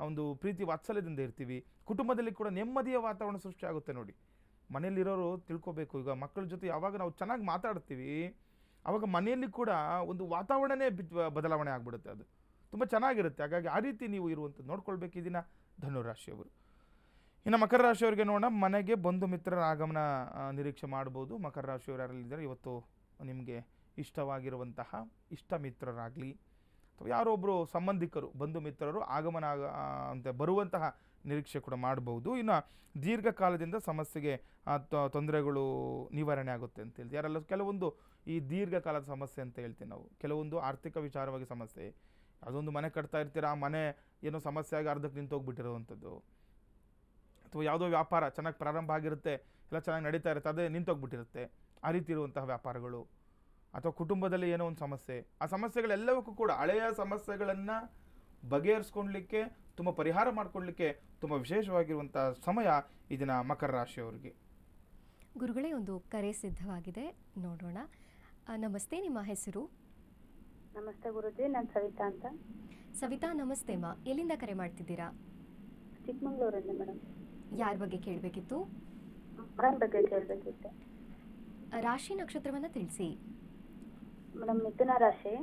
Speaker 2: ಒಂದು ಪ್ರೀತಿ ವಾತ್ಸಲ್ಯದಿಂದ ಇರ್ತೀವಿ, ಕುಟುಂಬದಲ್ಲಿ ಕೂಡ ನೆಮ್ಮದಿಯ ವಾತಾವರಣ ಸೃಷ್ಟಿ ಆಗುತ್ತೆ ನೋಡಿ. ಮನೆಯಲ್ಲಿರೋರು ತಿಳ್ಕೊಬೇಕು, ಈಗ ಮಕ್ಕಳ ಜೊತೆ ಯಾವಾಗ ನಾವು ಚೆನ್ನಾಗಿ ಮಾತಾಡ್ತೀವಿ ಆವಾಗ ಮನೆಯಲ್ಲಿ ಕೂಡ ಒಂದು ವಾತಾವರಣನೇ ಬದಲಾವಣೆ ಆಗಿಬಿಡುತ್ತೆ, ಅದು ತುಂಬ ಚೆನ್ನಾಗಿರುತ್ತೆ. ಹಾಗಾಗಿ ಆ ರೀತಿ ನೀವು ಇರುವಂಥದ್ದು ನೋಡ್ಕೊಳ್ಬೇಕು ಈ ದಿನ ಧನುರಾಶಿಯವರು. ಇನ್ನು ಮಕರ ರಾಶಿಯವರಿಗೆ ನೋಡೋಣ, ಮನೆಗೆ ಬಂಧು ಮಿತ್ರರ ಆಗಮನ ನಿರೀಕ್ಷೆ ಮಾಡ್ಬೋದು. ಮಕರ ರಾಶಿಯವರು ಯಾರಲ್ಲಿದ್ದಾರೆ ಇವತ್ತು ನಿಮಗೆ ಇಷ್ಟವಾಗಿರುವಂತಹ ಇಷ್ಟ ಮಿತ್ರರಾಗಲಿ ಅಥವಾ ಯಾರೊಬ್ಬರು ಸಂಬಂಧಿಕರು ಬಂಧು ಮಿತ್ರರು ಆಗಮನ ಅಂತ ಬರುವಂತಹ ನಿರೀಕ್ಷೆ ಕೂಡ ಮಾಡ್ಬೋದು. ಇನ್ನು ದೀರ್ಘಕಾಲದಿಂದ ಸಮಸ್ಯೆಗೆ ತೊಂದರೆಗಳು ನಿವಾರಣೆ ಆಗುತ್ತೆ ಅಂತ ಹೇಳ್ತೀವಿ. ಯಾರೆಲ್ಲ ಕೆಲವೊಂದು ಈ ದೀರ್ಘಕಾಲದ ಸಮಸ್ಯೆ ಅಂತ ಹೇಳ್ತೀವಿ ನಾವು, ಕೆಲವೊಂದು ಆರ್ಥಿಕ ವಿಚಾರವಾಗಿ ಸಮಸ್ಯೆ, ಅದೊಂದು ಮನೆ ಕಟ್ತಾ ಇರ್ತೀರ, ಆ ಮನೆ ಏನೋ ಸಮಸ್ಯೆ ಆಗಿ ಅರ್ಧಕ್ಕೆ ನಿಂತೋಗ್ಬಿಟ್ಟಿರೋವಂಥದ್ದು, ಅಥವಾ ಯಾವುದೋ ವ್ಯಾಪಾರ ಚೆನ್ನಾಗಿ ಪ್ರಾರಂಭ ಆಗಿರುತ್ತೆ, ಎಲ್ಲ ಚೆನ್ನಾಗಿ ನಡೀತಾ ಇರುತ್ತೆ, ಅದೇ ನಿಂತೋಗ್ಬಿಟ್ಟಿರುತ್ತೆ, ಆ ರೀತಿ ಇರುವಂತಹ ವ್ಯಾಪಾರಗಳು, ಅಥವಾ ಕುಟುಂಬದಲ್ಲಿ ಏನೋ ಒಂದು ಸಮಸ್ಯೆ, ಆ ಸಮಸ್ಯೆಗಳೆಲ್ಲವಕ್ಕೂ ಕೂಡ ಹಳೆಯ ಸಮಸ್ಯೆಗಳನ್ನು ಬಗೆಹರಿಸ್ಕೊಳ್ಲಿಕ್ಕೆ, ತುಂಬ ಪರಿಹಾರ ಮಾಡಿಕೊಡ್ಲಿಕ್ಕೆ ತುಂಬ ವಿಶೇಷವಾಗಿರುವಂಥ ಸಮಯ ಇದನ್ನ ಮಕರ ರಾಶಿಯವರಿಗೆ.
Speaker 1: ಗುರುಗಳೇ, ಒಂದು ಕರೆ ಸಿದ್ಧವಾಗಿದೆ, ನೋಡೋಣ. ನಮಸ್ತೆ, ನಿಮ್ಮ ಹೆಸರು?
Speaker 3: ನಮಸ್ತೆ ಗುರುಜಿ, ನಾನು ಸವಿತಾ ಅಂತ.
Speaker 1: ಸವಿತಾ, ನಮಸ್ತೆ ಮಾ. ಎಲ್ಲಿಂದ ಕರೆ ಮಾಡ್ತಿದ್ದೀರಾ?
Speaker 3: ಚಿಕ್ಕಮಂಗ್ಳೂರಿಂದ ಮೇಡಮ್.
Speaker 1: ಯಾರ ಬಗ್ಗೆ ಕೇಳಬೇಕಿತ್ತು?
Speaker 3: ಮಗನ ಬಗ್ಗೆ ಕೇಳಬೇಕಿತ್ತು.
Speaker 1: ರಾಶಿ ನಕ್ಷತ್ರವನ್ನು ತಿಳಿಸಿ.
Speaker 3: ಮೇಡಮ್, ಮಿಥುನ ರಾಶಿ.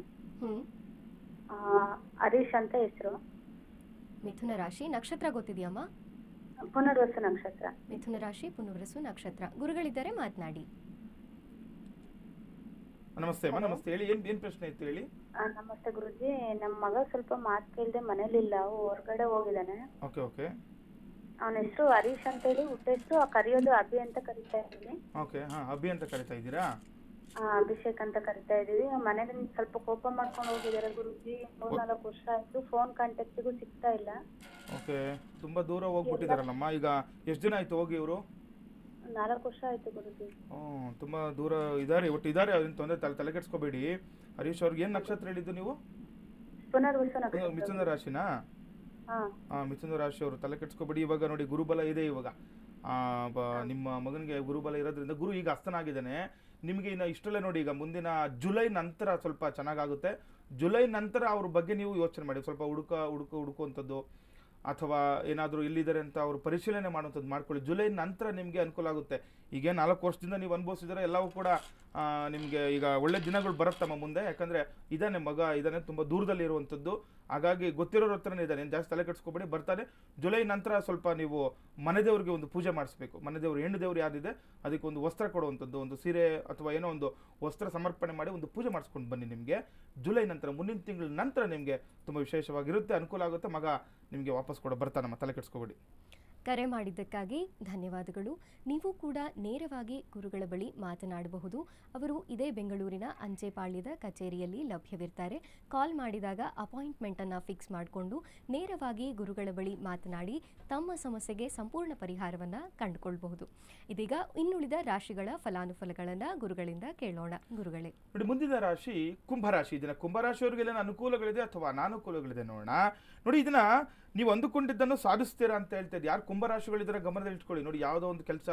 Speaker 3: ಹರೀಶ್ ಅಂತ ಹೆಸರು.
Speaker 1: ಮಿಥುನ ರಾಶಿ, ನಕ್ಷತ್ರ ಗೊತ್ತಿದೆಯಮ್ಮ?
Speaker 3: ಪುನರ್ವಸು ನಕ್ಷತ್ರ.
Speaker 1: ಮಿಥುನ ರಾಶಿ, ಪುನರ್ವಸು ನಕ್ಷತ್ರ. ಗುರುಗಳಿದ್ದಾರೆ, ಮಾತನಾಡಿ.
Speaker 2: ನಮಸ್ತೆ ಅಮ್ಮ. ನಮಸ್ತೆ, ಹೇಳಿ, ಏನು ಪ್ರಶ್ನೆ ಇತ್ತು ಹೇಳಿ.
Speaker 3: ನಮಸ್ತೆ ಗುರುಜಿ, ನಮ್ಮ ಮಗ ಸ್ವಲ್ಪ ಮಾತು ಕೇಳದೆ ಮನೇಲಿಲ್ಲ, ಹೊರಗಡೆ ಹೋಗಿದ್ದಾನೆ.
Speaker 2: Okay okay.
Speaker 3: ಅವನ ಹೆಸರು ಹರೀಶ್ ಅಂತ ಹೇಳಿ, ಹುಟ್ಟ ಹೆಸರು ಕರೆಯೋದು ಅಭಿ ಅಂತ ಕರಿತಾ ಇದ್ದೀವಿ.
Speaker 2: ಓಕೆ, ಹಾಂ, ಅಭಿ ಅಂತ ಕರಿತಾ ಇದ್ದೀರಾ?
Speaker 3: ಅಭಿಷೇಕ್ ಅಂತ ಕರಿತಾ ಇದೀವಿ. ಮನೇಲಿ ಸ್ವಲ್ಪ ಕೋಪ ಮಾಡ್ಕೊಂಡು ಹೋಗಿದ್ದಾರೆ ಗುರುಜಿ. 3-4 ವರ್ಷ ಆಯ್ತು, ಫೋನ್ ಕಾಂಟ್ಯಾಕ್ಟಿಗೂ ಸಿಗ್ತಾ ಇಲ್ಲ.
Speaker 2: ಓಕೆ, ತುಂಬಾ ದೂರ ಹೋಗ್ಬಿಟ್ಟಿದಾರಲ್ಲಮ್ಮ. ಈಗ ಎಷ್ಟು ದಿನ ಆಯ್ತು ಹೋಗಿ ಇವರು?
Speaker 3: 4 ವರ್ಷ ಆಯ್ತು ಗುರುಜಿ.
Speaker 2: ತುಂಬಾ ದೂರ ಇದ್ದಾರೆ, ಒಟ್ಟು ಇದ್ದಾರೆ, ಅದನ್ನ ತೊಂದರೆ ತಲೆ ಕೆಡ್ಸ್ಕೋಬೇಡಿ. ಹರೀಶ್ ಅವ್ರಿಗೆ ಏನ್ ನಕ್ಷತ್ರ ಹೇಳಿದ್ದು ನೀವು?
Speaker 3: ಪುನರ್ವಸು ನಕ್ಷತ್ರ.
Speaker 2: ಮಿಥುನ ರಾಶಿನಾ? ಮಿಥುನ ರಾಶಿ ಅವರು, ತಲೆ ಕೆಡ್ಸ್ಕೋಬೇಡಿ. ಇವಾಗ ನೋಡಿ, ಗುರುಬಲ ಇದೆ ಇವಾಗ. ನಿಮ್ಮ ಮಗನಿಗೆ ಗುರುಬಲ ಇರೋದ್ರಿಂದ, ಗುರು ಈಗ ಅಸ್ತನಾಗಿದ್ದಾನೆ. ನಿಮಗೆ ಇನ್ನು ಇಷ್ಟರಲ್ಲೇ ನೋಡಿ, ಈಗ ಮುಂದಿನ ಜುಲೈ ನಂತರ ಸ್ವಲ್ಪ ಚೆನ್ನಾಗಾಗುತ್ತೆ. ಜುಲೈ ನಂತರ ಅವ್ರ ಬಗ್ಗೆ ನೀವು ಯೋಚನೆ ಮಾಡಿ, ಸ್ವಲ್ಪ ಹುಡುಕುವಂಥದ್ದು, ಅಥವಾ ಏನಾದರೂ ಎಲ್ಲಿದ್ದಾರೆ ಅಂತ ಅವರು ಪರಿಶೀಲನೆ ಮಾಡುವಂಥದ್ದು ಮಾಡ್ಕೊಳ್ಳಿ. ಜುಲೈ ನಂತರ ನಿಮಗೆ ಅನುಕೂಲ ಆಗುತ್ತೆ. ಈಗ 4 ವರ್ಷದಿಂದ ನೀವು ಅನುಭವಿಸಿದರೆ ಎಲ್ಲವೂ ಕೂಡ ನಿಮಗೆ ಈಗ ಒಳ್ಳೆ ದಿನಗಳು ಬರುತ್ತಮ್ಮ ಮುಂದೆ. ಯಾಕಂದರೆ ಇದ್ದಾನೆ ಮಗ, ಇದ್ದಾನೆ, ತುಂಬ ದೂರದಲ್ಲಿ ಇರುವಂಥದ್ದು. ಹಾಗಾಗಿ ಗೊತ್ತಿರೋರ ಹತ್ರನೇ ಇದ್ದಾನೆ, ಜಾಸ್ತಿ ತಲೆ ಕೆಡಿಸ್ಕೊಬೇಡಿ, ಬರ್ತಾನೆ. ಜುಲೈ ನಂತರ ಸ್ವಲ್ಪ ನೀವು ಮನೆ ದೇವರಿಗೆ ಒಂದು ಪೂಜೆ ಮಾಡಿಸ್ಬೇಕು. ಮನೆ ದೇವರು, ಹೆಣ್ಣು ದೇವರು ಯಾರಿದೆ ಅದಕ್ಕೆ ಒಂದು ವಸ್ತ್ರ ಕೊಡುವಂಥದ್ದು, ಒಂದು ಸೀರೆ ಅಥವಾ ಏನೋ ಒಂದು ವಸ್ತ್ರ ಸಮರ್ಪಣೆ ಮಾಡಿ ಒಂದು ಪೂಜೆ ಮಾಡಿಸ್ಕೊಂಡು ಬನ್ನಿ. ನಿಮಗೆ ಜುಲೈ ನಂತರ, ಮುಂದಿನ ತಿಂಗಳ ನಂತರ ನಿಮಗೆ ತುಂಬ ವಿಶೇಷವಾಗಿರುತ್ತೆ, ಅನುಕೂಲ ಆಗುತ್ತೆ. ಮಗ ನಿಮಗೆ ವಾಪಸ್ ಕೂಡ ಬರ್ತಾನಮ್ಮ, ತಲೆ ಕೆಡಿಸ್ಕೊಬೇಡಿ.
Speaker 1: ಕರೆ ಮಾಡಿದ್ದಕ್ಕಾಗಿ ಧನ್ಯವಾದಗಳು. ನೀವು ಕೂಡ ನೇರವಾಗಿ ಗುರುಗಳ ಬಳಿ ಮಾತನಾಡಬಹುದು. ಅವರು ಇದೇ ಬೆಂಗಳೂರಿನ ಅಂಚೆಪಾಳ್ಯದ ಕಚೇರಿಯಲ್ಲಿ ಲಭ್ಯವಿರ್ತಾರೆ. ಕಾಲ್ ಮಾಡಿದಾಗ ಅಪಾಯಿಂಟ್ಮೆಂಟನ್ನು ಫಿಕ್ಸ್ ಮಾಡಿಕೊಂಡು ನೇರವಾಗಿ ಗುರುಗಳ ಬಳಿ ಮಾತನಾಡಿ ತಮ್ಮ ಸಮಸ್ಯೆಗೆ ಸಂಪೂರ್ಣ ಪರಿಹಾರವನ್ನು ಕಂಡುಕೊಳ್ಬಹುದು. ಇದೀಗ ಇನ್ನುಳಿದ ರಾಶಿಗಳ ಫಲಾನುಫಲಗಳನ್ನು ಗುರುಗಳಿಂದ ಕೇಳೋಣ. ಗುರುಗಳೇ,
Speaker 2: ನೋಡಿ, ಮುಂದಿನ ರಾಶಿ ಕುಂಭರಾಶಿ. ಇದನ್ನ ಕುಂಭರಾಶಿಯವರಿಗೆಲ್ಲ ಅನುಕೂಲಗಳಿದೆ ಅಥವಾ ಅನಾನುಕೂಲಗಳಿದೆ ನೋಡೋಣ. ನೋಡಿ, ಇದನ್ನ ನೀವು ಅಂದುಕೊಂಡಿದ್ದನ್ನು ಸಾಧಿಸ್ತೀರಾ ಅಂತ ಹೇಳ್ತಾ ಯಾರು ಕುಂಭರಾಶಿಗಳಿದ್ರೆ ಗಮನದಲ್ಲಿ ಇಟ್ಕೊಳ್ಳಿ. ನೋಡಿ, ಯಾವುದೋ ಒಂದು ಕೆಲಸ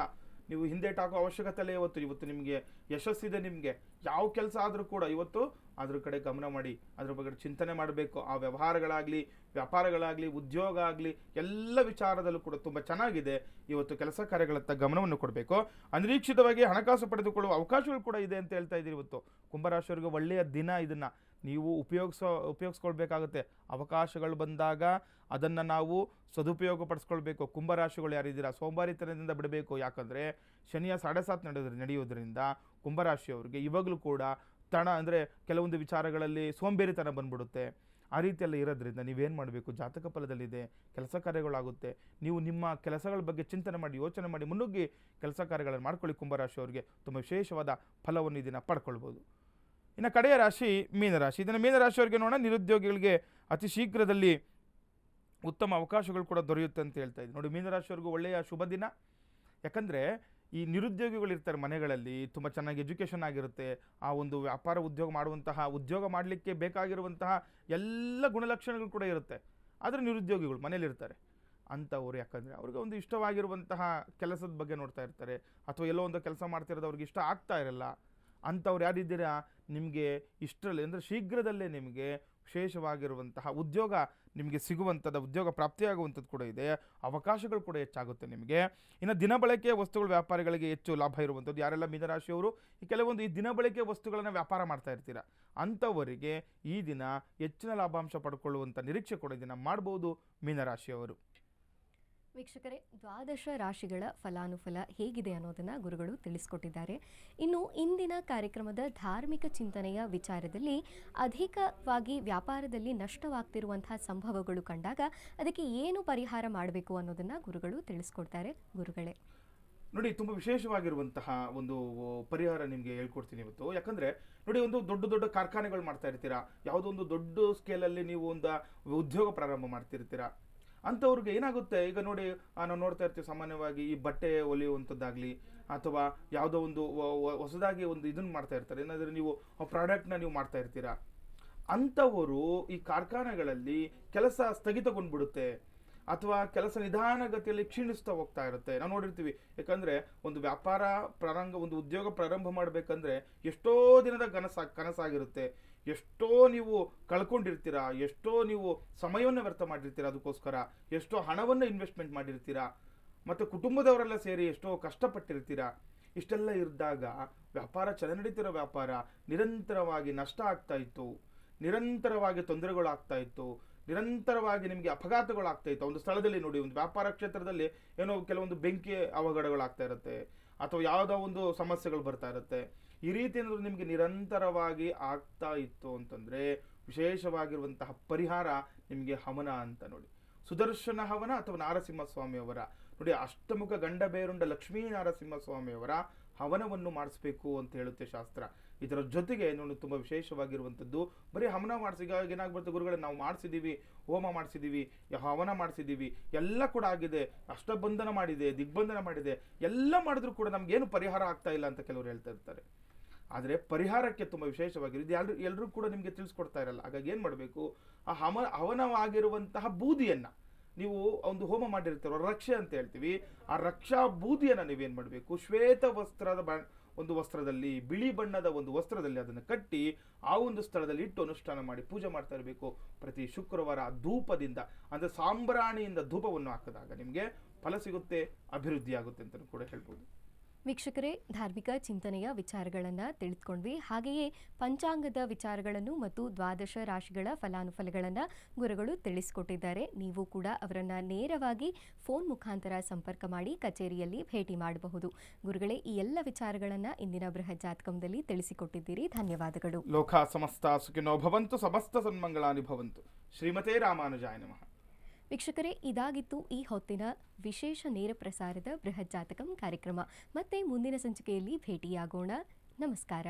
Speaker 2: ನೀವು ಹಿಂದೇಟಾಕೋ ಅವಶ್ಯಕತೆ ಇಲ್ಲ. ಇವತ್ತು ನಿಮಗೆ ಯಶಸ್ಸಿದೆ. ನಿಮಗೆ ಯಾವ ಕೆಲಸ ಆದರೂ ಕೂಡ ಇವತ್ತು ಅದ್ರ ಕಡೆ ಗಮನ ಮಾಡಿ, ಅದ್ರ ಬಗ್ಗೆ ಚಿಂತನೆ ಮಾಡಬೇಕು. ಆ ವ್ಯವಹಾರಗಳಾಗಲಿ, ವ್ಯಾಪಾರಗಳಾಗಲಿ, ಉದ್ಯೋಗ ಆಗಲಿ, ಎಲ್ಲ ವಿಚಾರದಲ್ಲೂ ಕೂಡ ತುಂಬ ಚೆನ್ನಾಗಿದೆ. ಇವತ್ತು ಕೆಲಸ ಕಾರ್ಯಗಳತ್ತ ಗಮನವನ್ನು ಕೊಡಬೇಕು. ಅನಿರೀಕ್ಷಿತವಾಗಿ ಹಣಕಾಸು ಪಡೆದುಕೊಳ್ಳುವ ಅವಕಾಶಗಳು ಕೂಡ ಇದೆ ಅಂತ ಹೇಳ್ತಾ ಇದ್ದೀರಿ. ಇವತ್ತು ಕುಂಭರಾಶಿಯವರಿಗೆ ಒಳ್ಳೆಯ ದಿನ. ಇದನ್ನು ನೀವು ಉಪಯೋಗಿಸ್ಕೊಳ್ಬೇಕಾಗುತ್ತೆ. ಅವಕಾಶಗಳು ಬಂದಾಗ ಅದನ್ನು ನಾವು ಸದುಪಯೋಗ ಪಡಿಸ್ಕೊಳ್ಬೇಕು. ಕುಂಭರಾಶಿಗಳು ಯಾರಿದ್ದೀರಾ, ಸೋಂಬಾರಿತನದಿಂದ ಬಿಡಬೇಕು. ಯಾಕಂದರೆ ಶನಿಯ 7.5 ನಡೆಯೋದ್ರಿಂದ ಕುಂಭರಾಶಿಯವರಿಗೆ ಇವಾಗಲೂ ಕೂಡ ಕೆಲವೊಂದು ವಿಚಾರಗಳಲ್ಲಿ ಸೋಂಬೇರಿತನ ಬಂದ್ಬಿಡುತ್ತೆ. ಆ ರೀತಿಯೆಲ್ಲ ಇರೋದ್ರಿಂದ ನೀವೇನು ಮಾಡಬೇಕು, ಜಾತಕ ಫಲದಲ್ಲಿದೆ, ಕೆಲಸ ಕಾರ್ಯಗಳಾಗುತ್ತೆ. ನೀವು ನಿಮ್ಮ ಕೆಲಸಗಳ ಬಗ್ಗೆ ಚಿಂತನೆ ಮಾಡಿ, ಯೋಚನೆ ಮಾಡಿ, ಮುನ್ನುಗ್ಗಿ ಕೆಲಸ ಕಾರ್ಯಗಳನ್ನು ಮಾಡ್ಕೊಳ್ಳಿ. ಕುಂಭರಾಶಿಯವರಿಗೆ ತುಂಬ ವಿಶೇಷವಾದ ಫಲವನ್ನು ಇದನ್ನು ಪಡ್ಕೊಳ್ಬೋದು. ಇನ್ನು ಕಡೆಯ ರಾಶಿ ಮೀನರಾಶಿ. ಇದನ್ನು ಮೀನರಾಶಿಯವರಿಗೆ ನೋಡೋಣ. ನಿರುದ್ಯೋಗಿಗಳಿಗೆ ಅತಿ ಶೀಘ್ರದಲ್ಲಿ ಉತ್ತಮ ಅವಕಾಶಗಳು ಕೂಡ ದೊರೆಯುತ್ತೆ ಅಂತ ಹೇಳ್ತಾ ಇದ್ದೀನಿ. ನೋಡಿ, ಮೀನರಾಶಿಯವರಿಗೂ ಒಳ್ಳೆಯ ಶುಭ ದಿನ. ಯಾಕಂದರೆ ಈ ನಿರುದ್ಯೋಗಿಗಳು ಇರ್ತಾರೆ ಮನೆಗಳಲ್ಲಿ, ತುಂಬ ಚೆನ್ನಾಗಿ ಎಜುಕೇಷನ್ ಆಗಿರುತ್ತೆ. ಆ ಒಂದು ವ್ಯಾಪಾರ ಉದ್ಯೋಗ ಮಾಡಲಿಕ್ಕೆ ಬೇಕಾಗಿರುವಂತಹ ಎಲ್ಲ ಗುಣಲಕ್ಷಣಗಳು ಕೂಡ ಇರುತ್ತೆ. ಆದರೆ ನಿರುದ್ಯೋಗಿಗಳು ಮನೇಲಿರ್ತಾರೆ ಅಂಥವ್ರು, ಯಾಕಂದರೆ ಅವ್ರಿಗೆ ಒಂದು ಇಷ್ಟವಾಗಿರುವಂತಹ ಕೆಲಸದ ಬಗ್ಗೆ ನೋಡ್ತಾ ಇರ್ತಾರೆ, ಅಥವಾ ಎಲ್ಲೋ ಒಂದು ಕೆಲಸ ಮಾಡ್ತಿರೋದು ಅವ್ರಿಗೆ ಇಷ್ಟ ಆಗ್ತಾ ಇರಲ್ಲ. ಅಂಥವ್ರು ಯಾರಿದ್ದೀರಾ, ನಿಮಗೆ ಇಷ್ಟರಲ್ಲಿ ಅಂದರೆ ಶೀಘ್ರದಲ್ಲೇ ನಿಮಗೆ ವಿಶೇಷವಾಗಿರುವಂತಹ ಉದ್ಯೋಗ ನಿಮಗೆ ಸಿಗುವಂಥದ್ದು, ಉದ್ಯೋಗ ಪ್ರಾಪ್ತಿಯಾಗುವಂಥದ್ದು ಕೂಡ ಇದೆ. ಅವಕಾಶಗಳು ಕೂಡ ಹೆಚ್ಚಾಗುತ್ತೆ ನಿಮಗೆ. ಇನ್ನು ದಿನಬಳಕೆ ವಸ್ತುಗಳ ವ್ಯಾಪಾರಿಗಳಿಗೆ ಹೆಚ್ಚು ಲಾಭ ಇರುವಂಥದ್ದು. ಯಾರೆಲ್ಲ ಮೀನರಾಶಿಯವರು ಈ ದಿನಬಳಕೆ ವಸ್ತುಗಳನ್ನು ವ್ಯಾಪಾರ ಮಾಡ್ತಾ ಇರ್ತೀರ, ಅಂಥವರಿಗೆ ಈ ದಿನ ಹೆಚ್ಚಿನ ಲಾಭಾಂಶ ಪಡ್ಕೊಳ್ಳುವಂಥ ನಿರೀಕ್ಷೆ ಕೂಡ ಇದನ್ನು ಮಾಡ್ಬೋದು ಮೀನರಾಶಿಯವರು.
Speaker 1: ವೀಕ್ಷಕರೇ, ದ್ವಾದಶ ರಾಶಿಗಳ ಫಲಾನುಫಲ ಹೇಗಿದೆ ಅನ್ನೋದನ್ನು ಗುರುಗಳು ತಿಳಿಸ್ಕೊಟ್ಟಿದ್ದಾರೆ. ಇನ್ನು ಇಂದಿನ ಕಾರ್ಯಕ್ರಮದ ಧಾರ್ಮಿಕ ಚಿಂತನೆಯ ವಿಚಾರದಲ್ಲಿ ಅಧಿಕವಾಗಿ ವ್ಯಾಪಾರದಲ್ಲಿ ನಷ್ಟವಾಗ್ತಿರುವಂತಹ ಸಂಭವಗಳು ಕಂಡಾಗ ಅದಕ್ಕೆ ಏನು ಪರಿಹಾರ ಮಾಡಬೇಕು ಅನ್ನೋದನ್ನು ಗುರುಗಳು ತಿಳಿಸ್ಕೊಡ್ತಾರೆ. ಗುರುಗಳೇ
Speaker 2: ನೋಡಿ, ತುಂಬ ವಿಶೇಷವಾಗಿರುವಂತಹ ಒಂದು ಪರಿಹಾರ ನಿಮಗೆ ಹೇಳ್ಕೊಡ್ತೀನಿ ಇವತ್ತು. ಯಾಕಂದರೆ ನೋಡಿ, ಒಂದು ದೊಡ್ಡ ದೊಡ್ಡ ಕಾರ್ಖಾನೆಗಳು ಮಾಡ್ತಾ ಇರ್ತೀರಾ, ಯಾವುದೋ ಒಂದು ದೊಡ್ಡ ಸ್ಕೇಲಲ್ಲಿ ನೀವು ಒಂದು ಉದ್ಯೋಗ ಪ್ರಾರಂಭ ಮಾಡ್ತಿರ್ತೀರಾ. ಅಂಥವ್ರಿಗೆ ಏನಾಗುತ್ತೆ, ಈಗ ನೋಡಿ ನಾವು ನೋಡ್ತಾ ಇರ್ತೀವಿ ಸಾಮಾನ್ಯವಾಗಿ ಈ ಬಟ್ಟೆ ಹೊಲಿಯುವಂಥದ್ದಾಗಲಿ ಅಥವಾ ಯಾವುದೋ ಒಂದು ಹೊಸದಾಗಿ ಒಂದು ಇದನ್ನು ಮಾಡ್ತಾ ಇರ್ತಾರೆ, ಏನಾದರೂ ನೀವು ಪ್ರಾಡಕ್ಟ್ನ ನೀವು ಮಾಡ್ತಾ ಇರ್ತೀರಾ. ಅಂಥವರು ಈ ಕಾರ್ಖಾನೆಗಳಲ್ಲಿ ಕೆಲಸ ಸ್ಥಗಿತಗೊಂಡ್ಬಿಡುತ್ತೆ ಅಥವಾ ಕೆಲಸ ನಿಧಾನಗತಿಯಲ್ಲಿ ಕ್ಷೀಣಿಸ್ತಾ ಹೋಗ್ತಾ ಇರುತ್ತೆ. ನಾವು ನೋಡಿರ್ತೀವಿ. ಯಾಕಂದರೆ ಒಂದು ವ್ಯಾಪಾರ ಒಂದು ಉದ್ಯೋಗ ಪ್ರಾರಂಭ ಮಾಡಬೇಕಂದ್ರೆ ಎಷ್ಟೋ ದಿನದ ಕನಸಾಗಿರುತ್ತೆ. ಎಷ್ಟೋ ನೀವು ಕಳ್ಕೊಂಡಿರ್ತೀರಾ, ಎಷ್ಟೋ ನೀವು ಸಮಯವನ್ನು ವ್ಯರ್ಥ ಮಾಡಿರ್ತೀರಾ, ಅದಕ್ಕೋಸ್ಕರ ಎಷ್ಟೋ ಹಣವನ್ನು ಇನ್ವೆಸ್ಟ್ಮೆಂಟ್ ಮಾಡಿರ್ತೀರಾ, ಮತ್ತು ಕುಟುಂಬದವರೆಲ್ಲ ಸೇರಿ ಎಷ್ಟೋ ಕಷ್ಟಪಟ್ಟಿರ್ತೀರಾ. ಇಷ್ಟೆಲ್ಲ ಇದ್ದಾಗ ವ್ಯಾಪಾರ ನಡೀತಿರೋ ವ್ಯಾಪಾರ ನಿರಂತರವಾಗಿ ನಷ್ಟ ಆಗ್ತಾ ಇತ್ತು, ನಿರಂತರವಾಗಿ ತೊಂದರೆಗಳು ಆಗ್ತಾ ಇತ್ತು, ನಿರಂತರವಾಗಿ ನಿಮಗೆ ಅಪಘಾತಗಳಾಗ್ತಾ ಇತ್ತು. ಒಂದು ಸ್ಥಳದಲ್ಲಿ ನೋಡಿ, ಒಂದು ವ್ಯಾಪಾರ ಕ್ಷೇತ್ರದಲ್ಲಿ ಏನೋ ಕೆಲವೊಂದು ಬೆಂಕಿ ಅವಘಡಗಳಾಗ್ತಾ ಇರುತ್ತೆ ಅಥವಾ ಯಾವುದೋ ಒಂದು ಸಮಸ್ಯೆಗಳು ಬರ್ತಾ ಇರುತ್ತೆ. ಈ ರೀತಿ ಏನಾದರೂ ನಿಮಗೆ ನಿರಂತರವಾಗಿ ಆಗ್ತಾ ಇತ್ತು ಅಂತಂದರೆ ವಿಶೇಷವಾಗಿರುವಂತಹ ಪರಿಹಾರ ನಿಮಗೆ ಹವನ ಅಂತ ನೋಡಿ. ಸುದರ್ಶನ ಹವನ ಅಥವಾ ನಾರಸಿಂಹಸ್ವಾಮಿಯವರ ನೋಡಿ, ಅಷ್ಟಮುಖ ಗಂಡ ಬೇರುಂಡ ಲಕ್ಷ್ಮೀ ನಾರಸಿಂಹಸ್ವಾಮಿಯವರ ಹವನವನ್ನು ಮಾಡಿಸ್ಬೇಕು ಅಂತ ಹೇಳುತ್ತೆ ಶಾಸ್ತ್ರ. ಇದರ ಜೊತೆಗೆ ನೋಡಿ, ತುಂಬ ವಿಶೇಷವಾಗಿರುವಂಥದ್ದು ಬರೀ ಹವನ ಮಾಡಿಸಿಗ ಏನಾಗ್ಬರುತ್ತೆ ಗುರುಗಳೇ, ನಾವು ಮಾಡಿಸಿದ್ದೀವಿ, ಹೋಮ ಮಾಡಿಸಿದ್ದೀವಿ, ಹವನ ಮಾಡಿಸಿದ್ದೀವಿ, ಎಲ್ಲ ಕೂಡ ಆಗಿದೆ, ಅಷ್ಟಬಂಧನ ಮಾಡಿದೆ, ದಿಗ್ಬಂಧನ ಮಾಡಿದೆ, ಎಲ್ಲ ಮಾಡಿದ್ರು ಕೂಡ ನಮಗೇನು ಪರಿಹಾರ ಆಗ್ತಾ ಇಲ್ಲ ಅಂತ ಕೆಲವರು ಹೇಳ್ತಾ ಇರ್ತಾರೆ. ಆದರೆ ಪರಿಹಾರಕ್ಕೆ ತುಂಬ ವಿಶೇಷವಾಗಿರೋದು ಎಲ್ಲರೂ ಕೂಡ ನಿಮಗೆ ತಿಳಿಸ್ಕೊಡ್ತಾ ಇರಲ್ಲ. ಹಾಗಾಗಿ ಏನು ಮಾಡಬೇಕು, ಆ ಹವನವಾಗಿರುವಂತಹ ಬೂದಿಯನ್ನು ನೀವು ಒಂದು ಹೋಮ ಮಾಡಿರ್ತೀರೋ, ರಕ್ಷೆ ಅಂತ ಹೇಳ್ತೀವಿ, ಆ ರಕ್ಷಾ ಬೂದಿಯನ್ನು ನೀವೇನು ಮಾಡಬೇಕು, ಶ್ವೇತ ವಸ್ತ್ರದ ಒಂದು ವಸ್ತ್ರದಲ್ಲಿ, ಬಿಳಿ ಬಣ್ಣದ ಒಂದು ವಸ್ತ್ರದಲ್ಲಿ ಅದನ್ನು ಕಟ್ಟಿ ಆ ಒಂದು ಸ್ಥಳದಲ್ಲಿ ಇಟ್ಟು ಅನುಷ್ಠಾನ ಮಾಡಿ ಪೂಜೆ ಮಾಡ್ತಾ ಇರಬೇಕು. ಪ್ರತಿ ಶುಕ್ರವಾರ ಧೂಪದಿಂದ, ಅಂದರೆ ಸಾಂಬ್ರಾಣಿಯಿಂದ ಧೂಪವನ್ನು ಹಾಕಿದಾಗ ನಿಮಗೆ ಫಲ ಸಿಗುತ್ತೆ, ಅಭಿವೃದ್ಧಿ ಆಗುತ್ತೆ ಅಂತಲೂ ಕೂಡ ಹೇಳ್ಬೋದು.
Speaker 1: ವೀಕ್ಷಕರೇ, ಧಾರ್ಮಿಕ ಚಿಂತನೆಯ ವಿಚಾರಗಳನ್ನು ತಿಳಿದುಕೊಂಡ್ವಿ. ಹಾಗೆಯೇ ಪಂಚಾಂಗದ ವಿಚಾರಗಳನ್ನು ಮತ್ತು ದ್ವಾದಶ ರಾಶಿಗಳ ಫಲಾನುಫಲಗಳನ್ನು ಗುರುಗಳು ತಿಳಿಸಿಕೊಟ್ಟಿದ್ದಾರೆ. ನೀವು ಕೂಡ ಅವರನ್ನು ನೇರವಾಗಿ ಫೋನ್ ಮುಖಾಂತರ ಸಂಪರ್ಕ ಮಾಡಿ ಕಚೇರಿಯಲ್ಲಿ ಭೇಟಿ ಮಾಡಬಹುದು. ಗುರುಗಳೇ, ಈ ಎಲ್ಲ ವಿಚಾರಗಳನ್ನು ಇಂದಿನ ಬೃಹತ್ ಜಾತಕಂದಲ್ಲಿ ತಿಳಿಸಿಕೊಟ್ಟಿದ್ದೀರಿ. ಧನ್ಯವಾದಗಳು.
Speaker 2: ಲೋಕ ಸಮಸ್ತ ಸುಖಿನೋ ಭವಂತು, ಸಮಸ್ತ ಸನ್ಮಂಗಳಾನಿ ಭವಂತು. ಶ್ರೀಮತೆ ರಾಮಾನುಜಾಯ ನಮಃ.
Speaker 1: ವೀಕ್ಷಕರೇ, ಇದಾಗಿತ್ತು ಈ ಹೊತ್ತಿನ ವಿಶೇಷ ನೇರ ಪ್ರಸಾರದ ಬೃಹತ್ ಜಾತಕಂ ಕಾರ್ಯಕ್ರಮ. ಮತ್ತೆ ಮುಂದಿನ ಸಂಚಿಕೆಯಲ್ಲಿ ಭೇಟಿಯಾಗೋಣ. ನಮಸ್ಕಾರ.